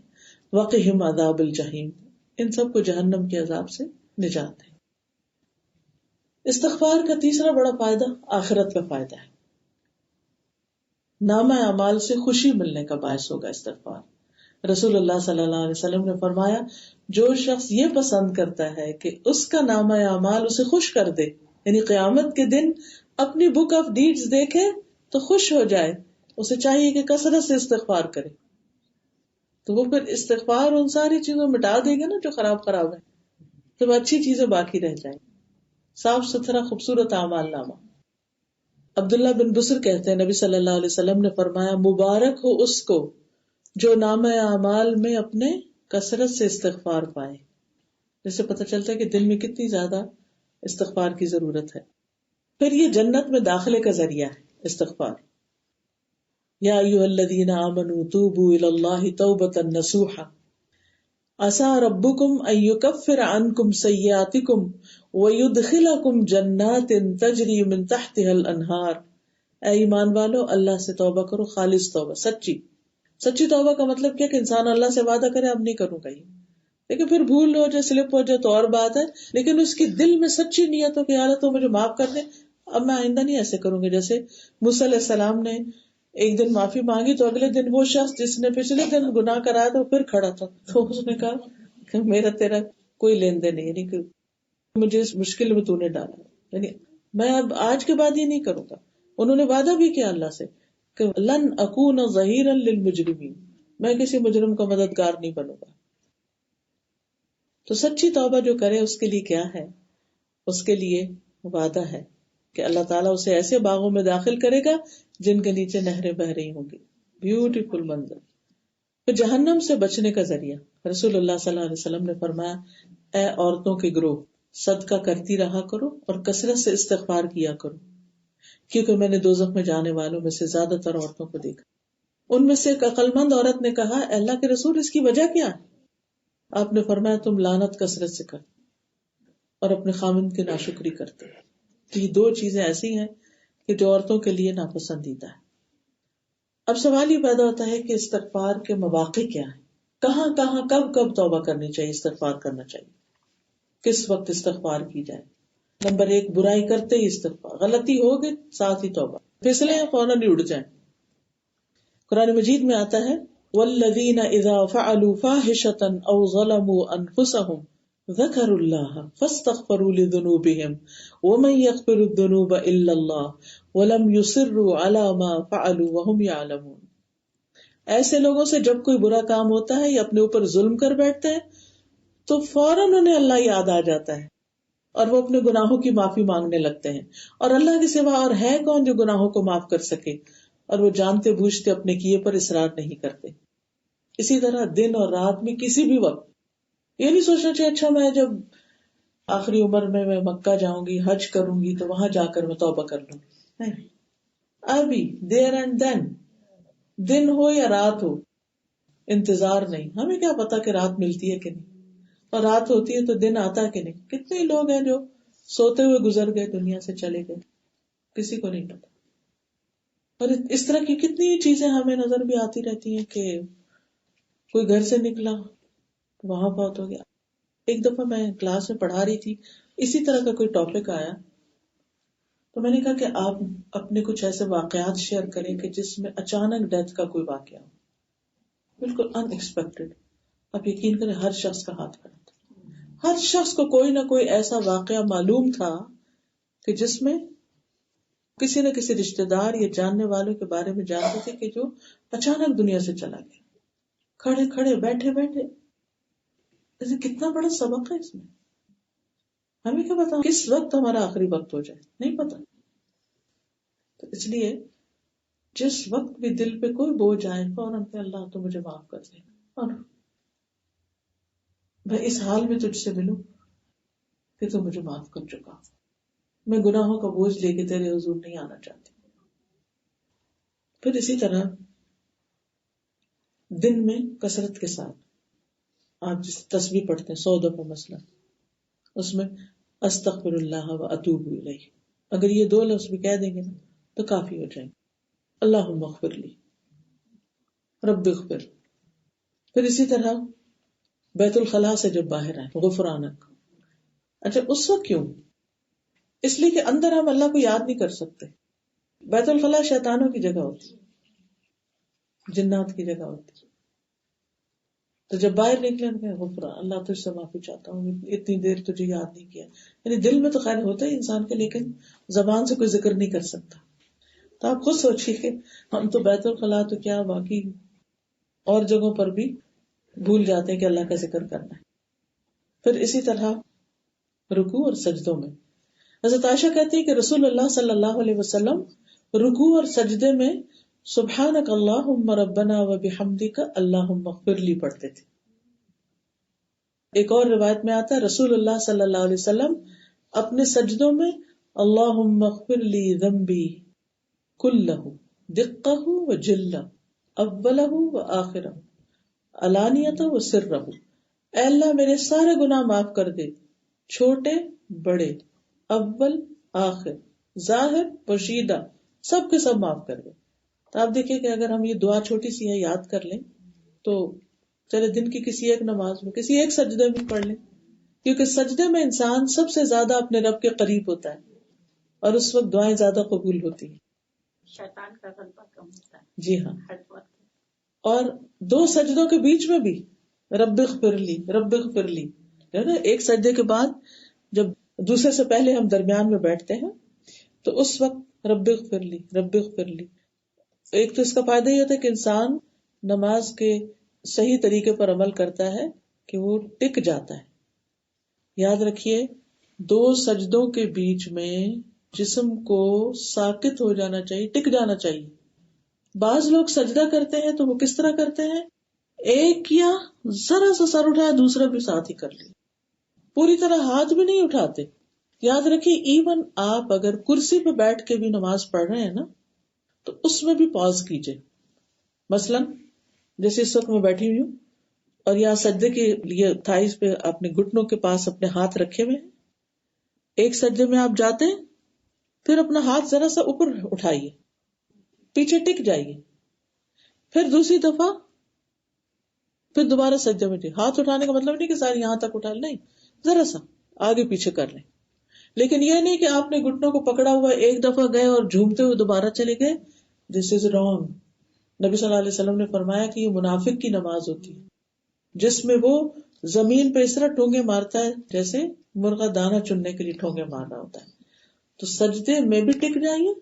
وقہم عذاب الجحیم، ان سب کو جہنم کے عذاب سے نجات ہے. استغفار کا تیسرا بڑا فائدہ آخرت کا فائدہ ہے. نامہ اعمال سے خوشی ملنے کا باعث ہوگا استغفار. رسول اللہ صلی اللہ علیہ وسلم نے فرمایا، جو شخص یہ پسند کرتا ہے کہ اس کا نامہ اعمال اسے خوش کر دے، یعنی قیامت کے دن اپنی بک آف ڈیڈز دیکھے تو خوش ہو جائے، اسے چاہیے کہ کثرت سے استغفار کرے. تو وہ پھر استغفار ان ساری چیزوں مٹا دے گا نا جو خراب ہے، تو اچھی چیزیں باقی رہ جائیں. صاف ستھرا خوبصورت اعمال نامہ. عبداللہ بن بسر کہتے ہیں نبی صلی اللہ علیہ وسلم نے فرمایا، مبارک ہو اس کو جو نامہ اعمال میں اپنے کثرت سے استغفار پائے. جس سے پتہ چلتا ہے کہ دل میں کتنی زیادہ استغفار کی ضرورت ہے. پھر یہ جنت میں داخلے کا ذریعہ ہے استغفار. یا ایھا الذین آمنوا توبوا الی اللہ توبۃ نصوحا عسیٰ ربکم ان یکفر عنکم سیئاتکم ویدخلکم جنات تجری من تحتها الانہار. اے ایمان والو، اللہ سے توبہ کرو، خالص توبہ، سچی توبہ کا مطلب کیا کہ انسان اللہ سے وعدہ کرے اب نہیں کروں گا یہ، لیکن پھر بھول ہو جائے، سلپ ہو جائے تو اور بات ہے، لیکن اس کی دل میں سچی نیت ہو کہ اللہ تو مجھے معاف کر دے، اب میں آئندہ نہیں ایسے کروں گی. جیسے موسیٰ علیہ السلام نے ایک دن معافی مانگی تو اگلے دن وہ شخص جس نے پچھلے دن گناہ کرایا تھا وہ پھر کھڑا تھا، تو اس نے کہا کہ میرا تیرا کوئی لین دین نہیں، یعنی کہ مجھے اس مشکل میں تو نے ڈالا، یعنی میں اب آج کے بعد یہ نہیں کروں گا. انہوں نے وعدہ بھی کیا اللہ سے کہ لن اکون ظہیرا للمجرمین، میں کسی مجرم کا مددگار نہیں بنوں گا. تو سچی توبہ جو کرے اس کے لیے کیا ہے؟ اس کے لیے وعدہ ہے کہ اللہ تعالیٰ اسے ایسے باغوں میں داخل کرے گا جن کے نیچے نہریں بہ رہی ہوں گی. بیوٹیفل منظر. پھر جہنم سے بچنے کا ذریعہ. رسول اللہ صلی اللہ علیہ وسلم نے فرمایا، اے عورتوں کے گروہ، صدقہ کرتی رہا کرو اور کثرت سے استغفار کیا کرو، کیونکہ میں نے دوزخ میں جانے والوں میں سے زیادہ تر عورتوں کو دیکھا. ان میں سے ایک عقل مند عورت نے کہا، اے اللہ کے رسول، اس کی وجہ کیا ہے؟ آپ نے فرمایا، تم لعنت کثرت سے کرتے اور اپنے خامند کی ناشکری کرتے. تو یہ دو چیزیں ایسی ہیں کہ جو عورتوں کے لیے ناپسندیدہ ہے. اب سوال یہ پیدا ہوتا ہے کہ استغفار کے مواقع کیا ہیں؟ کہاں کہاں کب توبہ کرنی چاہیے، استغفار کرنا چاہیے، کس وقت استغفار کی جائے؟ نمبر 1، برائی کرتے ہی استغفار، غلطی ہوگی ساتھ ہی توبہ، پھسلے یا فوراً ہی اڑ جائیں. قرآن مجید میں آتا ہے، والذین اذا فعلوا فاحشۃ او ظلموا انفسهم ذکروا اللہ فاستغفروا لذنوبهم ومن یغفر الذنوب الا اللہ ولم یصروا علی ما فعلوا وهم یعلمون. ایسے لوگوں سے جب کوئی برا کام ہوتا ہے یا اپنے اوپر ظلم کر بیٹھتے ہیں تو فوراً انہیں اللہ یاد آ جاتا ہے اور وہ اپنے گناہوں کی معافی مانگنے لگتے ہیں، اور اللہ کے سوا اور ہے کون جو گناہوں کو معاف کر سکے، اور وہ جانتے بوجھتے اپنے کیے پر اصرار نہیں کرتے۔ اسی طرح دن اور رات میں کسی بھی وقت یہ نہیں سوچنا چاہیے اچھا میں جب آخری عمر میں مکہ جاؤں گی، حج کروں گی تو وہاں جا کر میں توبہ کر لوں گی، نہیں، ابھی دیر اینڈ دین، دن ہو یا رات ہو، انتظار نہیں۔ ہمیں کیا پتا کہ رات ملتی ہے کہ نہیں، اور رات ہوتی ہے تو دن آتا ہے کہ نہیں۔ کتنے لوگ ہیں جو سوتے ہوئے گزر گئے، دنیا سے چلے گئے، کسی کو نہیں پتا۔ اور اس طرح کی کتنی چیزیں ہمیں نظر بھی آتی رہتی ہیں کہ کوئی گھر سے نکلا وہاں بہت ہو گیا۔ ایک دفعہ میں کلاس میں پڑھا رہی تھی، اسی طرح کا کوئی ٹاپک آیا تو میں نے کہا کہ آپ اپنے کچھ ایسے واقعات شیئر کریں کہ جس میں اچانک ڈیتھ کا کوئی واقعہ ہو، بالکل ان ایکسپیکٹڈ۔ آپ یقین کریں ہر شخص کا ہاتھ کھڑا تھا، ہر شخص کو کوئی نہ کوئی ایسا واقعہ معلوم تھا کہ جس میں کسی نہ کسی رشتہ دار یا جاننے والوں کے بارے میں جانتے تھے کہ جو اچانک دنیا سے چلا گیا، کھڑے کھڑے بیٹھے بیٹھے۔ ایسے کتنا بڑا سبق ہے اس میں۔ ہمیں کیا پتا کس وقت ہمارا آخری وقت ہو جائے، نہیں پتا۔ تو اس لیے جس وقت بھی دل پہ کوئی بوجھ آئے فوراً کہ اللہ تو مجھے معاف کر دے، اور میں اس حال میں تجھ سے ملوں کہ تو مجھے معاف کر چکا، میں گناہوں کا بوجھ لے کے تیرے حضور نہیں آنا چاہتی۔ پھر اسی طرح دن میں کثرت کے ساتھ آپ جس تسبیح پڑھتے ہیں 100 دفعہ مثلا، اس میں استغفر اللہ و اتوب الیہ، اگر یہ 2 لفظ بھی کہہ دیں گے نا تو کافی ہو جائیں گے۔ اللہم اغفر لی، رب اغفر۔ پھر اسی طرح بیت الخلاء سے جب باہر آئے غفرانک، اچھا اس وقت کیوں؟ اس لیے کہ اندر ہم اللہ کو یاد نہیں کر سکتے۔ بیت الخلاء شیطانوں کی جگہ ہوتی، جنات کی جگہ ہوتی، تو جب باہر نکلے غفران، اللہ تجھ سے معافی چاہتا ہوں، اتنی دیر تجھے یاد نہیں کیا۔ یعنی دل میں تو خیر ہوتا ہے انسان کے، لیکن زبان سے کوئی ذکر نہیں کر سکتا۔ تو آپ خود سوچیے کہ ہم تو بیت الخلاء تو کیا باقی اور جگہوں پر بھی بھول جاتے ہیں کہ اللہ کا ذکر کرنا ہے۔ پھر اسی طرح رکوع اور سجدوں میں حضرت عائشہ کہتی ہے کہ رسول اللہ صلی اللہ علیہ وسلم رکوع اور سجدے میں سبحانک اللہم ربنا و بحمدک اللہم اغفر لی پڑھتے تھے۔ ایک اور روایت میں آتا ہے رسول اللہ صلی اللہ علیہ وسلم اپنے سجدوں میں اللہم اغفر لی ذنبی کلہ دقہ و جلہ اولہ و آخرہ علانیتہ و سرہ، اے اللہ میرے سارے گناہ معاف کر دے، چھوٹے بڑے، اول آخر، ظاہر پوشیدہ، سب کے سب معاف کر دے۔ تو آپ دیکھیں کہ اگر ہم یہ دعا چھوٹی سی ہے یاد کر لیں تو چلے دن کی کسی ایک نماز میں کسی ایک سجدے میں پڑھ لیں، کیونکہ سجدے میں انسان سب سے زیادہ اپنے رب کے قریب ہوتا ہے اور اس وقت دعائیں زیادہ قبول ہوتی ہیں، شیطان کا غلبہ کم ہوتا ہے۔ جی ہاں، ہر وقت۔ اور 2 سجدوں کے بیچ میں بھی رب اغفر لی رب اغفر لی ہے نا، ایک سجدے کے بعد جب دوسرے سے پہلے ہم درمیان میں بیٹھتے ہیں تو اس وقت رب اغفر لی رب اغفر لی۔ ایک تو اس کا فائدہ یہ ہوتا ہے کہ انسان نماز کے صحیح طریقے پر عمل کرتا ہے کہ وہ ٹک جاتا ہے۔ یاد رکھیے 2 سجدوں کے بیچ میں جسم کو ساکت ہو جانا چاہیے، ٹک جانا چاہیے۔ بعض لوگ سجدہ کرتے ہیں تو وہ کس طرح کرتے ہیں، ایک کیا ذرا سا سر اٹھایا دوسرا بھی ساتھ ہی کر لیا، پوری طرح ہاتھ بھی نہیں اٹھاتے۔ یاد رکھیے ایون آپ اگر کرسی پہ بیٹھ کے بھی نماز پڑھ رہے ہیں نا تو اس میں بھی پاز کیجئے۔ مثلا جیسے اس وقت میں بیٹھی ہوئی ہوں اور یہاں سجدے کے لیے تھائز پہ اپنے گھٹنوں کے پاس اپنے ہاتھ رکھے ہوئے ہیں، ایک سجدے میں آپ جاتے ہیں پھر اپنا ہاتھ ذرا سا اوپر اٹھائیے، پیچھے ٹک جائیے، پھر دوسری دفعہ پھر دوبارہ سجدے میں ہاتھ اٹھانے کا مطلب نہیں کہ سارے یہاں تک اٹھا لیں، نہیں، ذرا سا آگے پیچھے کر لیں، لیکن یہ نہیں کہ آپ نے گھٹنوں کو پکڑا ہوا ایک دفعہ گئے اور جھومتے ہوئے دوبارہ چلے گئے۔ دس از رانگ۔ نبی صلی اللہ علیہ وسلم نے فرمایا کہ یہ منافق کی نماز ہوتی ہے جس میں وہ زمین پہ اس طرح ٹھونگے مارتا ہے جیسے مرغا دانا چننے کے لیے ٹھونگے مار رہا ہوتا ہے۔ تو سجدے میں بھی ٹک جائیے،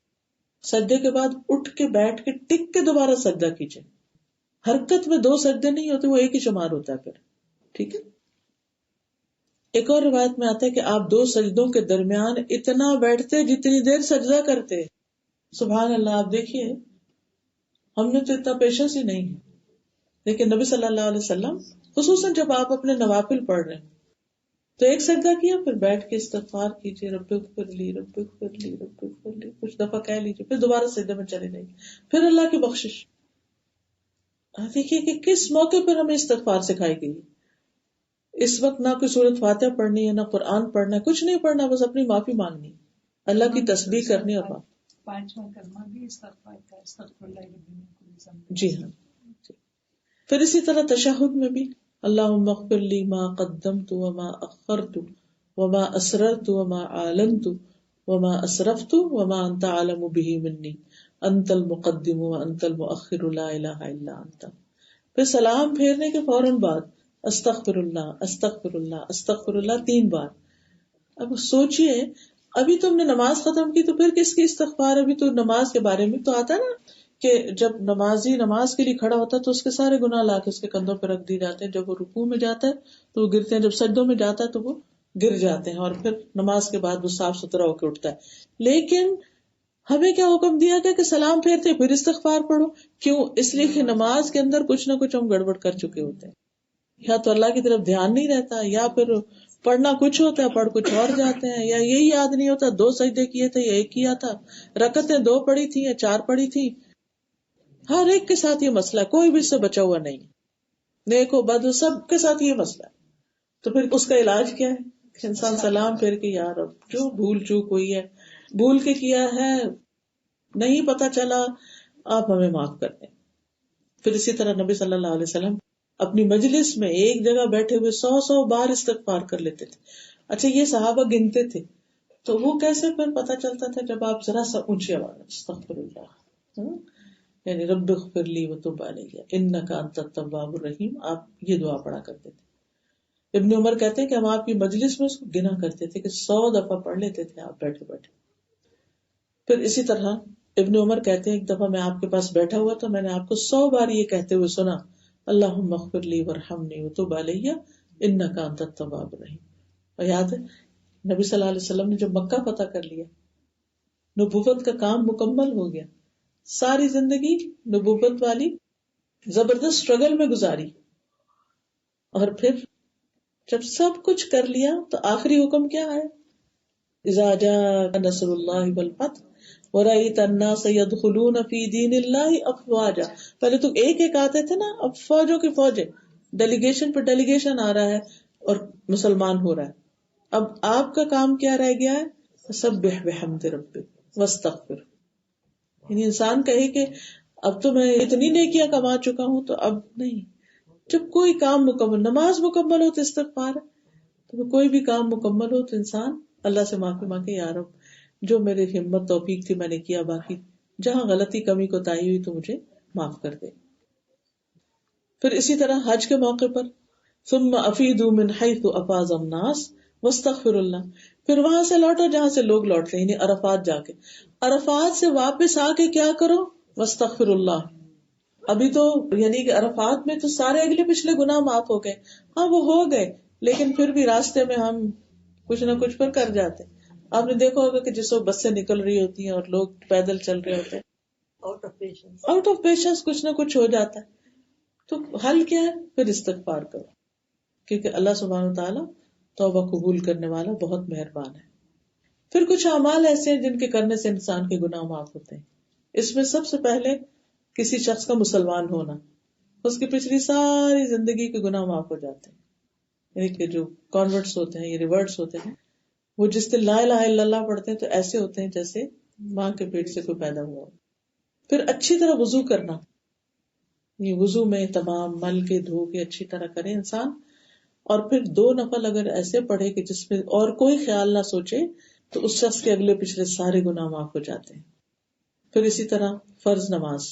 سجدے کے بعد اٹھ کے بیٹھ کے ٹک کے دوبارہ سجدہ کیجیے، حرکت میں 2 سجدے نہیں ہوتے، وہ ایک ہی شمار ہوتا ہے پھر. ٹھیک ہے. ایک اور روایت میں آتا ہے کہ آپ 2 سجدوں کے درمیان اتنا بیٹھتے جتنی دیر سجدہ کرتے. سبحان اللہ. آپ دیکھیے ہم نے تو اتنا پیشنس ہی نہیں ہے، لیکن نبی صلی اللہ علیہ وسلم خصوصاً جب آپ اپنے نوافل پڑھ رہے ہیں تو ایک سجدہ کیا، پھر بیٹھ کے استغفار کیجیے، رب اغفر لی رب اغفر لی رب اغفر لی، کچھ دفعہ کہہ لیجیے، پھر دوبارہ سجدے میں چلے جائیے، پھر اللہ کی بخشش. دیکھیے کہ کس موقع پر ہمیں استغفار سکھائی گئی. اس وقت نہ کوئی سورۃ فاتحہ پڑھنی ہے، نہ قرآن پڑھنا ہے، کچھ نہیں پڑھنا، بس اپنی معافی مانگنی، اللہ کی تسبیح کرنی. اور 5واں کلمہ بھی استغفار کا، استغفر اللہ العظیم کل ذنب. جی ہاں. پھر اسی طرح تشہد میں بھی اللہم اغفر لی ما قدمت وما اخرت وما اسررت وما اعلنت وما اسرفت وما انت اعلم به منی انت المقدم وانت المؤخر لا الہ الا انت. پھر سلام پھیرنے کے فوراً بعد استغفر اللہ استغفر اللہ استغفر اللہ 3 بار. اب سوچئے ابھی تم نے نماز ختم کی تو پھر کس کی استغفار؟ ابھی تو نماز کے بارے میں تو آتا نا کہ جب نمازی نماز کے لیے کھڑا ہوتا ہے تو اس کے سارے گناہ لا کے اس کے کندھوں پہ رکھ دی جاتے ہیں. جب وہ رکوع میں جاتا ہے تو وہ گرتے ہیں، جب سجدوں میں جاتا ہے تو وہ گر جاتے ہیں، اور پھر نماز کے بعد وہ صاف ستھرا ہو کے اٹھتا ہے. لیکن ہمیں کیا حکم دیا گیا کہ سلام پھیرتے پھر استغفار پڑھو. کیوں؟ اس لیے کہ نماز کے اندر کچھ نہ کچھ ہم گڑبڑ کر چکے ہوتے ہیں، یا تو اللہ کی طرف دھیان نہیں رہتا، یا پھر پڑھنا کچھ ہوتا ہے پڑھ کچھ اور جاتے ہیں، یا یہی یاد نہیں ہوتا 2 سجدے کیے تھے یا 1 کیا تھا، رکعتیں 2 پڑھی تھی یا 4 پڑھی تھی. ہر ایک کے ساتھ یہ مسئلہ ہے، کوئی بھی اس سے بچا ہوا نہیں، نیک ہو بد ہو سب کے ساتھ یہ مسئلہ ہے. تو پھر اس کا علاج کیا ہے؟ انسان سلام پھیر کے یا رب جو بھول چوک ہوئی ہے، بھول کے کیا ہے، نہیں پتا چلا، آپ ہمیں معاف کر دیں. پھر اسی طرح نبی صلی اللہ علیہ وسلم اپنی مجلس میں ایک جگہ بیٹھے ہوئے 100 بار استغفار کر لیتے تھے. اچھا یہ صحابہ گنتے تھے تو وہ کیسے پھر پتا چلتا تھا؟ جب آپ ذرا سا اونچی آواز استغفر اللہ، یعنی رب اغفر لی وتب علی انک انت التواب الرحیم، آپ یہ دعا پڑھا کرتے تھے. ابن عمر کہتے ہیں کہ ہم آپ کی مجلس میں اس کو گنا کرتے تھے کہ 100 دفعہ پڑھ لیتے تھے آپ بیٹھے بیٹھے. پھر اسی طرح ابن عمر کہتے ہیں ایک دفعہ میں آپ کے پاس بیٹھا ہوا تو میں نے آپ کو 100 بار یہ کہتے ہوئے سنا اللہم اغفر لی ورحمنی وتب علی انک انت التواب الرحیم. اور یاد ہے نبی صلی اللہ علیہ وسلم نے جب مکہ فتح کر لیا، نبوت کا کام مکمل ہو گیا، ساری زندگی نبوت والی زبردست اسٹرگل میں گزاری، اور پھر جب سب کچھ کر لیا تو آخری حکم کیا ہے؟ اذا جاء نصر اللہ والفتح ورأیت الناس يدخلون فی دین اللہ افواجا. پہلے تو ایک ایک آتے تھے نا، اب فوجوں کی فوجیں، ڈیلیگیشن پہ ڈیلیگیشن آ رہا ہے اور مسلمان ہو رہا ہے. اب آپ کا کام کیا رہ گیا ہے؟ سبح بحمد ربک واستغفر. یعنی انسان کہے کہ اب تو میں اتنی نیکیاں کما چکا ہوں تو اب نہیں. جب کوئی کام مکمل، نماز مکمل ہو تو استغفار ہے، تو کوئی بھی کام مکمل ہو تو انسان اللہ سے معافی مانگے، یا رب جو میری ہمت توفیق تھی میں نے کیا، باقی جہاں غلطی کمی کوتاہی ہوئی تو مجھے معاف کر دے. پھر اسی طرح حج کے موقع پر ثم افیدوا من حیث افاض الناس واستغفر اللہ. پھر وہاں سے لوٹو جہاں سے لوگ لوٹتے ہیں، یعنی عرفات جا کے، عرفات سے واپس آ کے کیا کرو؟ واستغفر اللہ. ابھی تو یعنی کہ عرفات میں تو سارے اگلے پچھلے گناہ معاف ہو گئے، ہاں وہ ہو گئے، لیکن پھر بھی راستے میں ہم کچھ نہ کچھ پر کر جاتے. آپ نے دیکھا ہوگا کہ جس وقت بسیں نکل رہی ہوتی ہیں اور لوگ پیدل چل رہے ہوتے ہیں، آؤٹ آف پیشنس کچھ نہ کچھ ہو جاتا ہے. تو حل کیا ہے؟ پھر استغفار کرو، کیونکہ اللہ سبحانہ وتعالی توبہ قبول کرنے والا بہت مہربان ہے. پھر کچھ اعمال ایسے ہیں جن کے کرنے سے انسان کے گناہ معاف ہوتے ہیں. اس میں سب سے پہلے کسی شخص کا مسلمان ہونا، اس کی پچھلی ساری زندگی کے گناہ معاف ہو جاتے ہیں. یعنی کہ جو کانورٹس ہوتے ہیں، یہ ریورٹس ہوتے ہیں، وہ جس دن لا الہ الا اللہ پڑھتے ہیں تو ایسے ہوتے ہیں جیسے ماں کے پیٹ سے کوئی پیدا ہوا. پھر اچھی طرح وضو کرنا، یہ وضو میں تمام مل کے دھو کے اچھی طرح کرے انسان، اور پھر 2 نفل اگر ایسے پڑھے کہ جس میں اور کوئی خیال نہ سوچے تو اس شخص کے اگلے پچھلے سارے گناہ معاف ہو جاتے ہیں. پھر اسی طرح فرض نماز،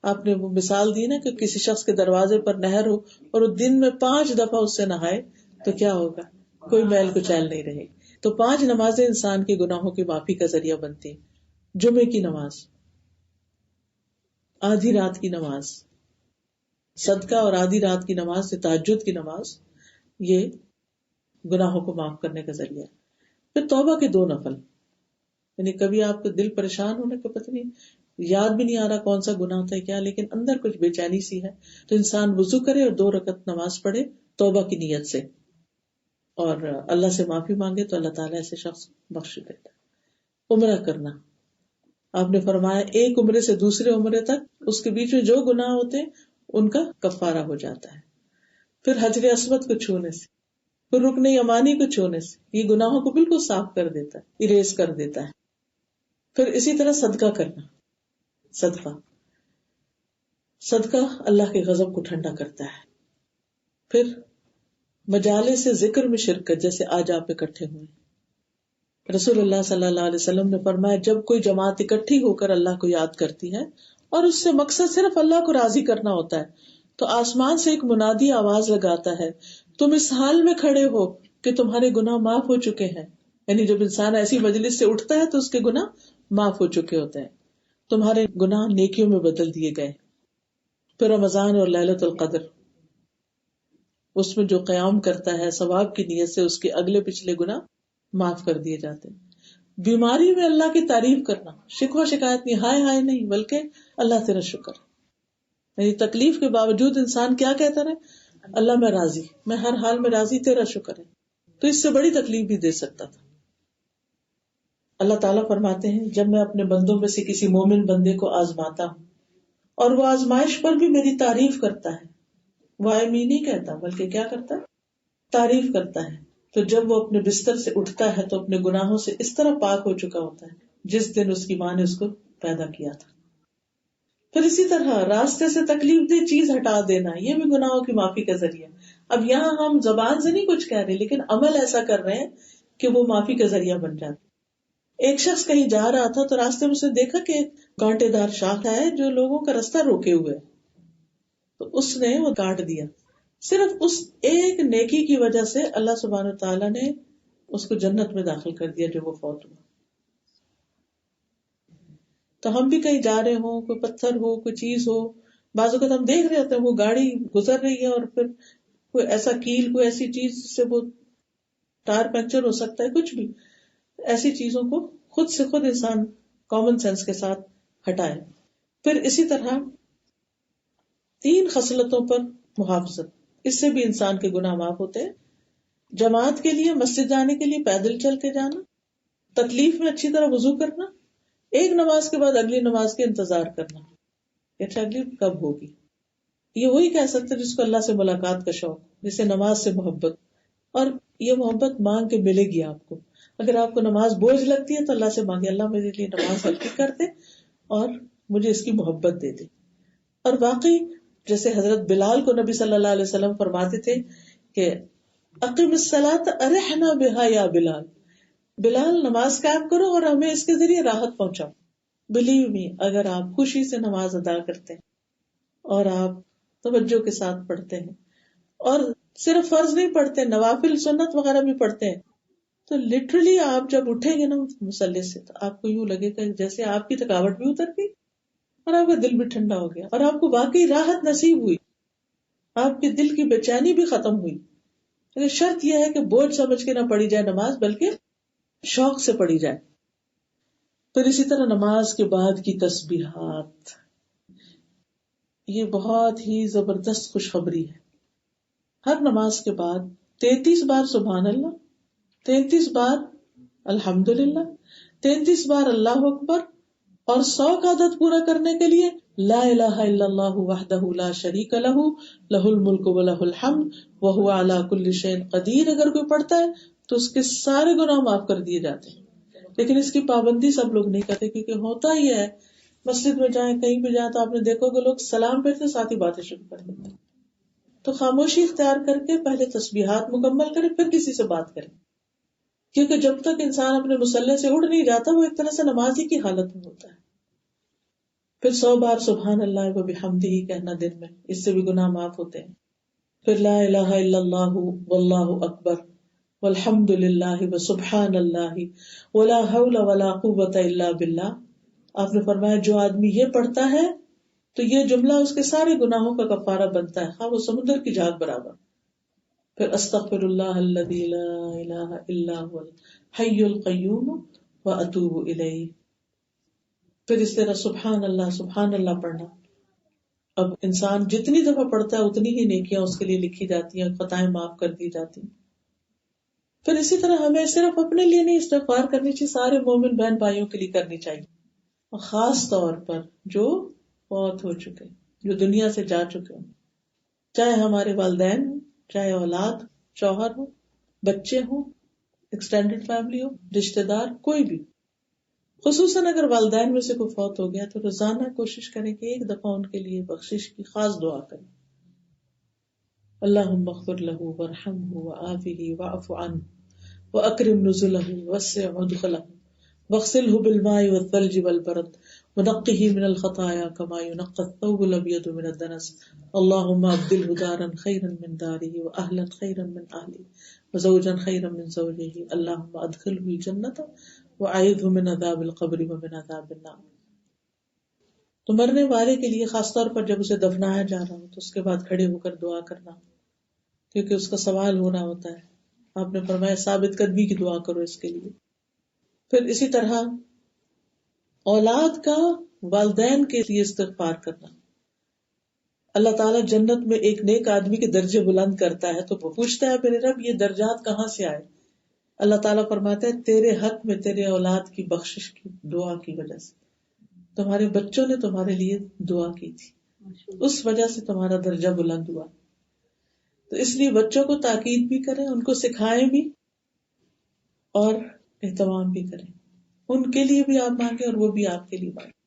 آپ نے وہ مثال دی نا کہ کسی شخص کے دروازے پر نہر ہو اور وہ دن میں 5 دفعہ اس سے نہائے تو کیا ہوگا؟ کوئی میل کچیل نہیں رہے. تو 5 نمازیں انسان کے گناہوں کی معافی کا ذریعہ بنتی. جمعے کی نماز، آدھی رات کی نماز، صدقہ اور آدھی رات کی نماز سے تہجد کی نماز یہ گناہوں کو معاف کرنے کا ذریعہ ہے. پھر توبہ کے 2 نفل، یعنی کبھی آپ کو دل پریشان ہونے کا پتہ نہیں، یاد بھی نہیں آ رہا کون سا گناہ تھا کیا، لیکن اندر کچھ بے چینی سی ہے، تو انسان وضو کرے اور 2 رکعت نماز پڑھے توبہ کی نیت سے، اور اللہ سے معافی مانگے تو اللہ تعالیٰ ایسے شخص بخش دیتا ہے. عمرہ کرنا، آپ نے فرمایا ایک عمرے سے دوسرے عمرے تک اس کے بیچ میں جو گناہ ہوتے ہیں ان کا کفارہ ہو جاتا ہے. پھر حجر اسود کو چھونے سے، پھر رکن یمانی کو چھونے سے، یہ گناہوں کو بالکل صاف کر دیتا ہے، اریز کر دیتا ہے. پھر اسی طرح صدقہ کرنا، صدقہ اللہ کے غضب کو ٹھنڈا کرتا ہے. پھر مجالس سے ذکر میں شرکت، جیسے آج آپ اکٹھے ہوئے، رسول اللہ صلی اللہ علیہ وسلم نے فرمایا جب کوئی جماعت اکٹھی ہو کر اللہ کو یاد کرتی ہے اور اس سے مقصد صرف اللہ کو راضی کرنا ہوتا ہے تو آسمان سے ایک منادی آواز لگاتا ہے، تم اس حال میں کھڑے ہو کہ تمہارے گناہ معاف ہو چکے ہیں. یعنی جب انسان ایسی مجلس سے اٹھتا ہے تو اس کے گناہ معاف ہو چکے ہوتے ہیں، تمہارے گناہ نیکیوں میں بدل دیے گئے. پھر رمضان اور لیلۃ القدر، اس میں جو قیام کرتا ہے ثواب کی نیت سے اس کے اگلے پچھلے گناہ معاف کر دیے جاتے ہیں. بیماری میں اللہ کی تعریف کرنا، شکوہ شکایت نہیں، ہائے ہائے نہیں، بلکہ اللہ تیرا شکر. یعنی تکلیف کے باوجود انسان کیا کہتا رہے، اللہ میں راضی، میں ہر حال میں راضی، تیرا شکر ہے. تو اس سے بڑی تکلیف بھی دے سکتا تھا. اللہ تعالیٰ فرماتے ہیں جب میں اپنے بندوں میں سے کسی مومن بندے کو آزماتا ہوں اور وہ آزمائش پر بھی میری تعریف کرتا ہے، وائمی نہیں کہتا بلکہ کیا کرتا ہے، تعریف کرتا ہے، تو جب وہ اپنے بستر سے اٹھتا ہے تو اپنے گناہوں سے اس طرح پاک ہو چکا ہوتا ہے جس دن اس کی ماں نے اس کو پیدا کیا تھا. پھر اسی طرح راستے سے تکلیف دہ چیز ہٹا دینا، یہ بھی گناہوں کی معافی کا ذریعہ. اب یہاں ہم زبان سے نہیں کچھ کہہ رہے لیکن عمل ایسا کر رہے ہیں کہ وہ معافی کا ذریعہ بن جاتا. ایک شخص کہیں جا رہا تھا تو راستے میں اسے دیکھا کہ کانٹے دار شاخ ہے جو لوگوں کا راستہ روکے ہوئے، تو اس نے وہ کاٹ دیا. صرف اس ایک نیکی کی وجہ سے اللہ سبحانہ تعالیٰ نے اس کو جنت میں داخل کر دیا جو وہ فوت ہوا. تو ہم بھی کہیں جا رہے ہوں، کوئی پتھر ہو، کوئی چیز ہو، بعض اوقات ہم دیکھ رہے ہوتے ہیں وہ گاڑی گزر رہی ہے اور پھر کوئی ایسا کیل، کوئی ایسی چیز جس سے وہ ٹائر پنکچر ہو سکتا ہے، کچھ بھی ایسی چیزوں کو خود سے خود انسان کامن سینس کے ساتھ ہٹائے. پھر اسی طرح 3 خصلتوں پر محافظت، اس سے بھی انسان کے گناہ معاف ہوتے ہیں. جماعت کے لیے مسجد جانے کے لیے پیدل چل کے جانا، تکلیف میں اچھی طرح وضو کرنا، ایک نماز کے بعد اگلی نماز کے انتظار کرنا، اچھا اگلی کب ہوگی. یہ وہی کہہ سکتے جس کو اللہ سے ملاقات کا شوق، جسے نماز سے محبت، اور یہ محبت مانگ کے ملے گی آپ کو. اگر آپ کو نماز بوجھ لگتی ہے تو اللہ سے مانگے، اللہ میرے لیے نماز ہلکی کر دے اور مجھے اس کی محبت دے دے. اور واقعی جیسے حضرت بلال کو نبی صلی اللہ علیہ وسلم فرماتے تھے کہ اقم الصلاۃ ارحنا بہا یا بلال، بلال نماز قائم کرو اور ہمیں اس کے ذریعے راحت پہنچاؤ. بلیو می، اگر آپ خوشی سے نماز ادا کرتے ہیں اور آپ توجہ کے ساتھ پڑھتے ہیں اور صرف فرض نہیں پڑھتے، نوافل سنت وغیرہ بھی پڑھتے ہیں، تو لٹرلی آپ جب اٹھیں گے نا مصلی سے تو آپ کو یوں لگے گا جیسے آپ کی تھکاوٹ بھی اتر گئی اور آپ کا دل بھی ٹھنڈا ہو گیا اور آپ کو واقعی راحت نصیب ہوئی، آپ کے دل کی بے چینی بھی ختم ہوئی. لیکن شرط یہ ہے کہ بوجھ سمجھ کے نہ پڑھی جائے نماز، بلکہ شوق سے پڑھی جائے. پھر اسی طرح نماز کے بعد کی تسبیحات، یہ بہت ہی زبردست خوشخبری ہے. ہر نماز کے بعد 33 بار سبحان اللہ، 33 بار الحمدللہ، 33 بار اللہ اکبر، اور 100 کا عدد پورا کرنے کے لیے لا الہ الا اللہ وحدہ لا شریک لہ لہ الملک ولہ الحمد وہو علی کل شیء قدیر اگر کوئی پڑھتا ہے تو اس کے سارے گناہ معاف کر دیے جاتے ہیں. لیکن اس کی پابندی سب لوگ نہیں کرتے، کیونکہ ہوتا ہی ہے مسجد میں جائیں کہیں بھی جائیں تو آپ نے دیکھو کہ لوگ سلام پھرتے ساتھ ہی باتیں شروع کر دیتے ہیں. تو خاموشی اختیار کر کے پہلے تسبیحات مکمل کرے پھر کسی سے بات کرے، کیونکہ جب تک انسان اپنے مصلی سے اٹھ نہیں جاتا وہ ایک طرح سے نمازی کی حالت میں ہوتا ہے. پھر 100 بار سبحان اللہ و بحمدہ کہنا دن میں، اس سے بھی گناہ معاف ہوتے ہیں. پھر لا الہ الا اللہ واللہ اکبر والحمد للہ وسبحان اللہ ولا حول ولا قوۃ الا باللہ. آپ نے فرمایا جو آدمی یہ پڑھتا ہے تو یہ جملہ اس کے سارے گناہوں کا کفارہ بنتا ہے، ہاں وہ سمندر کی جھاگ برابر. پھر استغفر اللہ الذی لا الہ الا هو الحی القیوم واتوب الیہ. پھر اس طرح سبحان اللہ پڑھنا. اب انسان جتنی دفعہ پڑھتا ہے اتنی ہی نیکیاں اس کے لیے لکھی جاتی ہیں، خطائیں معاف کر دی جاتی ہیں. پھر اسی طرح ہمیں صرف اپنے لیے نہیں استغفار کرنی چاہیے، سارے مومن بہن بھائیوں کے لیے کرنی چاہیے، اور خاص طور پر جو فوت ہو چکے، جو دنیا سے جا چکے ہوں، چاہے ہمارے والدین ہوں، چاہے اولاد، شوہر ہو، بچے ہوں، ایکسٹینڈڈ فیملی ہو، رشتے دار، کوئی بھی. خصوصاً اگر والدین میں سے کوئی فوت ہو گیا تو روزانہ کوشش کریں کہ ایک دفعہ ان کے لیے بخشش کی خاص دعا کریں. اللہم اغفر لہ وارحمہ وعافہ واعف عنہ واکرم نزلہ ووسع مدخلہ واغسلہ بالماء والثلج والبرد ونقہ من الخطایا کما ینقی الثوب الابیض من الدنس. اللہم ابدلہ دارا خیرا من دارہ واہلا خیرا من اہلہ وزوجا خیرا من زوجہ. اللہم ادخلہ الجنۃ وأعذہ من عذاب القبر ومن عذاب النار. تو مرنے والے کے لیے خاص طور پر جب اسے دفنایا جا رہا ہو تو اس کے بعد کھڑے ہو کر دعا کرنا، کیونکہ اس کا سوال ہو رہا ہوتا ہے. آپ نے فرمایا ثابت قدمی کی دعا کرو اس کے لیے. پھر اسی طرح اولاد کا والدین کے لیے استغفار کرنا. اللہ تعالیٰ جنت میں ایک نیک آدمی کے درجے بلند کرتا ہے تو وہ پوچھتا ہے میرے رب یہ درجات کہاں سے آئے؟ اللہ تعالیٰ فرماتا ہے تیرے حق میں تیرے اولاد کی بخشش کی دعا کی وجہ سے، تمہارے بچوں نے تمہارے لیے دعا کی تھی، اس وجہ سے تمہارا درجہ بلند ہوا. تو اس لیے بچوں کو تاکید بھی کریں، ان کو سکھائیں بھی اور اہتمام بھی کریں. ان کے لیے بھی آپ مانگیں اور وہ بھی آپ کے لیے مانگیں.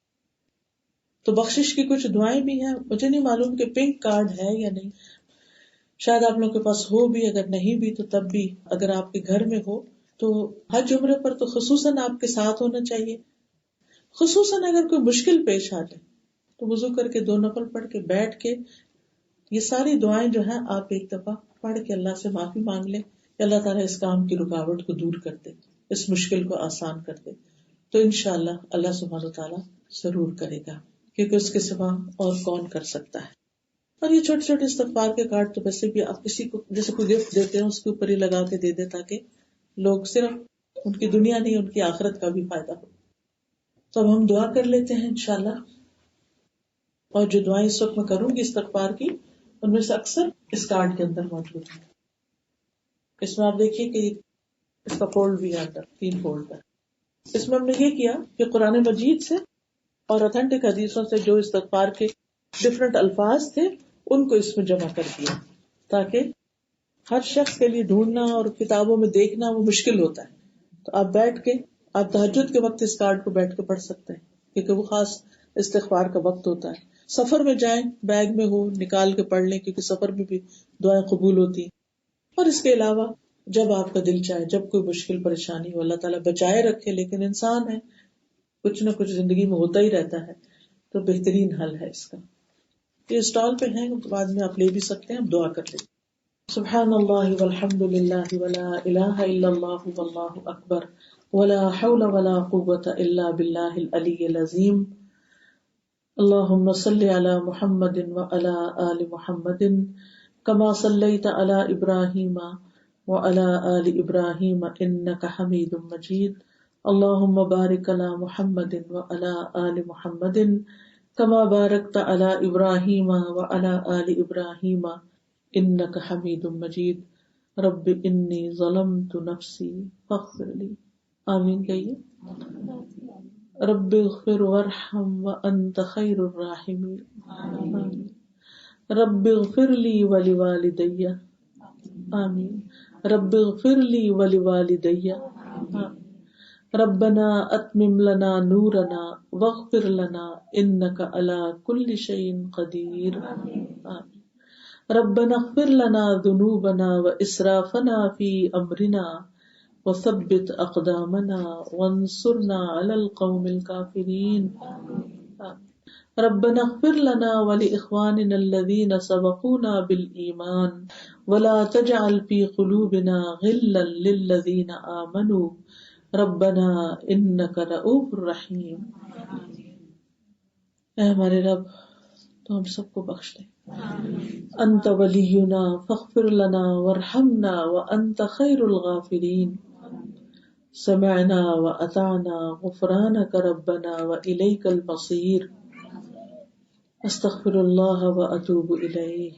تو بخشش کی کچھ دعائیں بھی ہیں. مجھے نہیں معلوم کہ پنک کارڈ ہے یا نہیں، شاید آپ لوگوں کے پاس ہو بھی، اگر نہیں بھی تو تب بھی اگر آپ کے گھر میں ہو تو حج عمرے پر تو خصوصاً آپ کے ساتھ ہونا چاہیے. خصوصاً اگر کوئی مشکل پیش آ جائے تو وضو کر کے 2 نفل پڑھ کے بیٹھ کے یہ ساری دعائیں جو ہیں آپ ایک دفعہ پڑھ کے اللہ سے معافی مانگ لیں کہ اللہ تعالیٰ اس کام کی رکاوٹ کو دور کر دے، اس مشکل کو آسان کر دے. تو انشاءاللہ اللہ سبحانہ وتعالیٰ ضرور کرے گا، کیونکہ اس کے سوا اور کون کر سکتا ہے. اور یہ چھوٹے چھوٹے استغفار کے کارڈ تو ویسے بھی آپ کسی کو جیسے کوئی گفٹ دیتے ہیں اس کے اوپر ہی لگا کے دے دیں تاکہ لوگ صرف ان کی دنیا نہیں ان کی آخرت کا بھی فائدہ ہو. تو اب ہم دعا کر لیتے ہیں انشاءاللہ. اور جو دعائیں اس وقت میں کروں گی استغفار کی ان میں سے اکثر اس کارڈ کے اندر موجود ہیں. اس میں آپ دیکھیے کہ اس کا فولڈ بھی ہے اندر، 3 فولڈ ہے. اس میں ہم نے یہ کیا کہ قرآن مجید سے اور اتھینٹک حدیثوں سے جو استغفار کے ڈفرنٹ الفاظ تھے ان کو اس میں جمع کر دیا، تاکہ ہر شخص کے لیے ڈھونڈنا اور کتابوں میں دیکھنا وہ مشکل ہوتا ہے. تو آپ بیٹھ کے آپ تہجد کے وقت اس کارڈ کو بیٹھ کے پڑھ سکتے ہیں، کیونکہ وہ خاص استغفار کا وقت ہوتا ہے. سفر میں جائیں، بیگ میں ہو نکال کے پڑھ لیں، کیونکہ سفر میں بھی دعائیں قبول ہوتی. اور اس کے علاوہ جب آپ کا دل چاہے، جب کوئی مشکل پریشانی ہو، اللہ تعالیٰ بچائے رکھے، لیکن انسان ہے کچھ نہ کچھ زندگی میں ہوتا ہی رہتا ہے، تو بہترین حل ہے اس کا. یہ اسٹال پہ ہیں، بعد میں آپ لے بھی سکتے ہیں. اب دعا کر لیں. سبحان اللہ والحمد للہ ولا الہ الا اللہ واللہ اکبر ولا حول ولا قوة الا باللہ العلی العظیم. اللہم صل علی محمد وعلی آل محمد کما صلیت علی ابراہیم وعلی آل ابراہیم انک حمید مجید. اللہم بارک علی محمد وعلی آل محمد کما بارکت علی ابراہیم وعلی آل ابراہیم انک حمید مجید. رب انی ظلمت نفسی فاغفر لی. آمین کہیے. رب اغفر وارحم وانت خیر الراحمین. آمین. رب اغفر لی ولوالدی. آمین. رب اغفر لی ولوالدی. آمین. ربنا اتمم لنا نورنا واغفر لنا انک علی کل شیء قدیر. آمین. ربنا اغفر لنا ذنوبنا واسرافنا فی امرنا وثبت اقدامنا وانصرنا علی القوم الکافرین. ربنا اغفر لنا ولاخواننا الذین سبقونا بالایمان ولا تجعل فی قلوبنا غلا للذین آمنوا ربنا انک رؤوف رحیم. اے ہمارے رب، تو ہم سب کو بخش دے. انت ولینا فاغفر لنا وارحمنا وانت خیر الغافرین. سمعنا واطعنا غفرانک ربنا والیک المصیر. استغفر اللہ واتوب الیہ.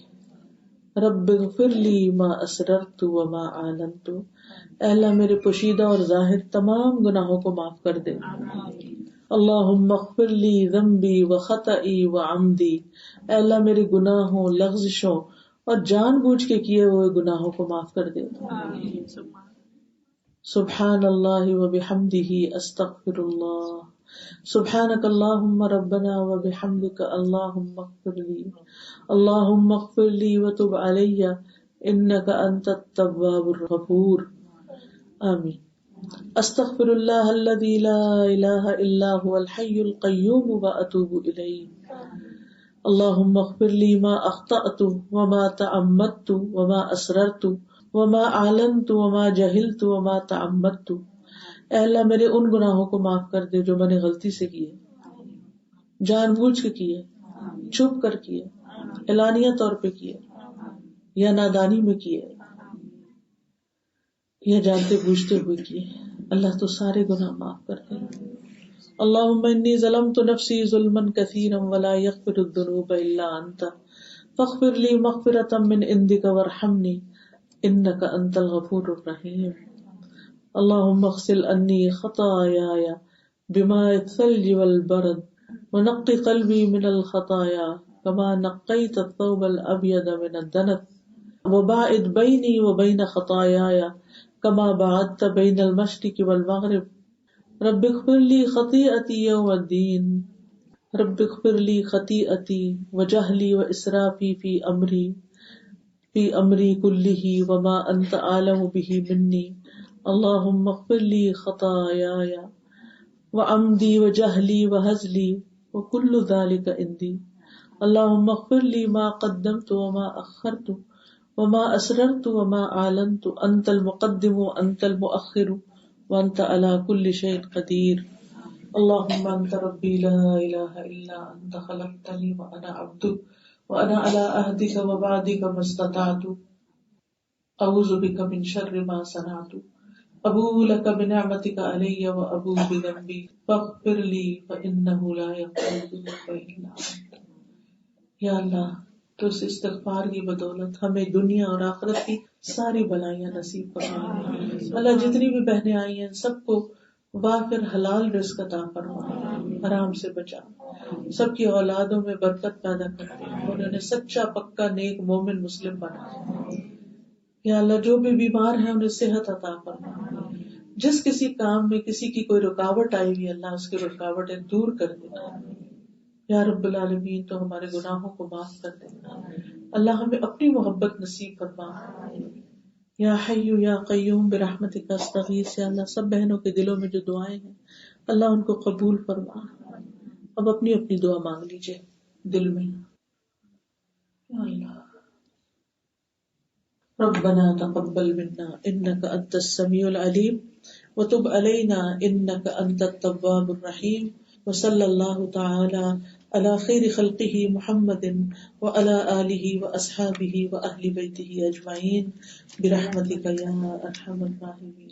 رب اغفر لی ما اسررت وما اعلنت. اے اللہ میرے پوشیدہ اور ظاہر تمام گناہوں کو معاف کر دے. اللہم اغفر لی ذنبی وخطئی وعمدی. اے اللہ میرے گناہوں، لغزشوں اور جان بوجھ کے کیے ہوئے گناہوں کو معاف کر دے. سبحان اللہ وبحمدہ استغفر اللہ. سبحانک اللہم ربنا وبحمدک اللہم اغفر لی. اللہم اغفر لی وتب علی انک انت التواب الغفور. آمین. استغفر اللہ الذی لا الہ الا هو الحی القیوم واتوب الیہ. اللہم اغفر لی ما اخطأت وما تعمدت وما اسررت وما اعلنت وما جہلت وما تعمدت. اے اللہ میرے ان گناہوں کو معاف کر دے جو میں نے غلطی سے کیے، جان بوجھ کے کیے، چھپ کر کیے، اعلانیہ طور پہ کیے، یا نادانی میں کیے، یا جانتے بوجھتے ہوئے کیے. اللہ تو سارے گناہ معاف کر دے. اللہم انی ظلمت نفسی ظلما کثیرا ولا یغفر الذنوب الا انت فاغفر لی مغفرۃ من عندک وارحمنی انک انت الغفور الرحیم. اللہم اغسل انی خطایای بماء الثلج والبرد ونقِ قلبی من الخطایا کما نقیت الثوب الابیض من الدنس وباعد بینی وبین خطایای کما باعدت بین المشرق والمغرب. رب اغفر لی خطیئتی یوم الدین. رب اغفر لی خطیئتی وجہلی واسرافی فی امری کلہ وما انت عالم بہ منی. اللہم اغفر لی خطایای وعمدی وجہلی وہزلی وکل ذلک عندی. اللہم اغفر لی ما قدمت وما اخرت وما اسررت وما اعلنت انت المقدم وانت المؤخر وانت على كل شيء قدیر. اللهم انت ربی لا الہ الا انت خلقتنی وانا عبدک وانا على عہدک ووعدک ما استطعت اعوذ بک من شر ما صنعت ابوء لک بنعمتک علی وابوء بذنبی فاغفر لی فانہ لا یغفر الذنوب الا انت. یا اللہ تو اس استغفار کی بدولت ہمیں دنیا اور آخرت کی ساری بلائیاں نصیب فرما. اللہ جتنی بھی بہنیں آئی ہیں سب کو وافر حلال رزق عطا فرما، حرام سے بچا، سب کی اولادوں میں برکت پیدا کرتے، انہوں نے سچا پکا نیک مومن مسلم بنا. یا اللہ جو بھی بیمار ہیں انہیں صحت عطا فرما. جس کسی کام میں کسی کی کوئی رکاوٹ آئی ہوئی اللہ اس کی رکاوٹیں دور کر دے. یا رب العالمین تو ہمارے گناہوں کو معاف کر دے. اللہ ہمیں اپنی محبت نصیب فرما. یا حی یا قیوم برحمتک استغیث. یا اللہ سب بہنوں کے دلوں میں جو دعائیں ہیں اللہ ان کو قبول فرما. اب اپنی اپنی دعا مانگ لیجئے دل میں. یا اللہ ربنا تقبل منا انک انت السمیع العلیم وتب علینا انک انت التواب الرحیم. وصلی اللہ تعالی علی خیر خلقہ محمد وعلی آلہ واصحابہ واہل بیتہ اجمعین برحمتک یا ارحم الراحمین.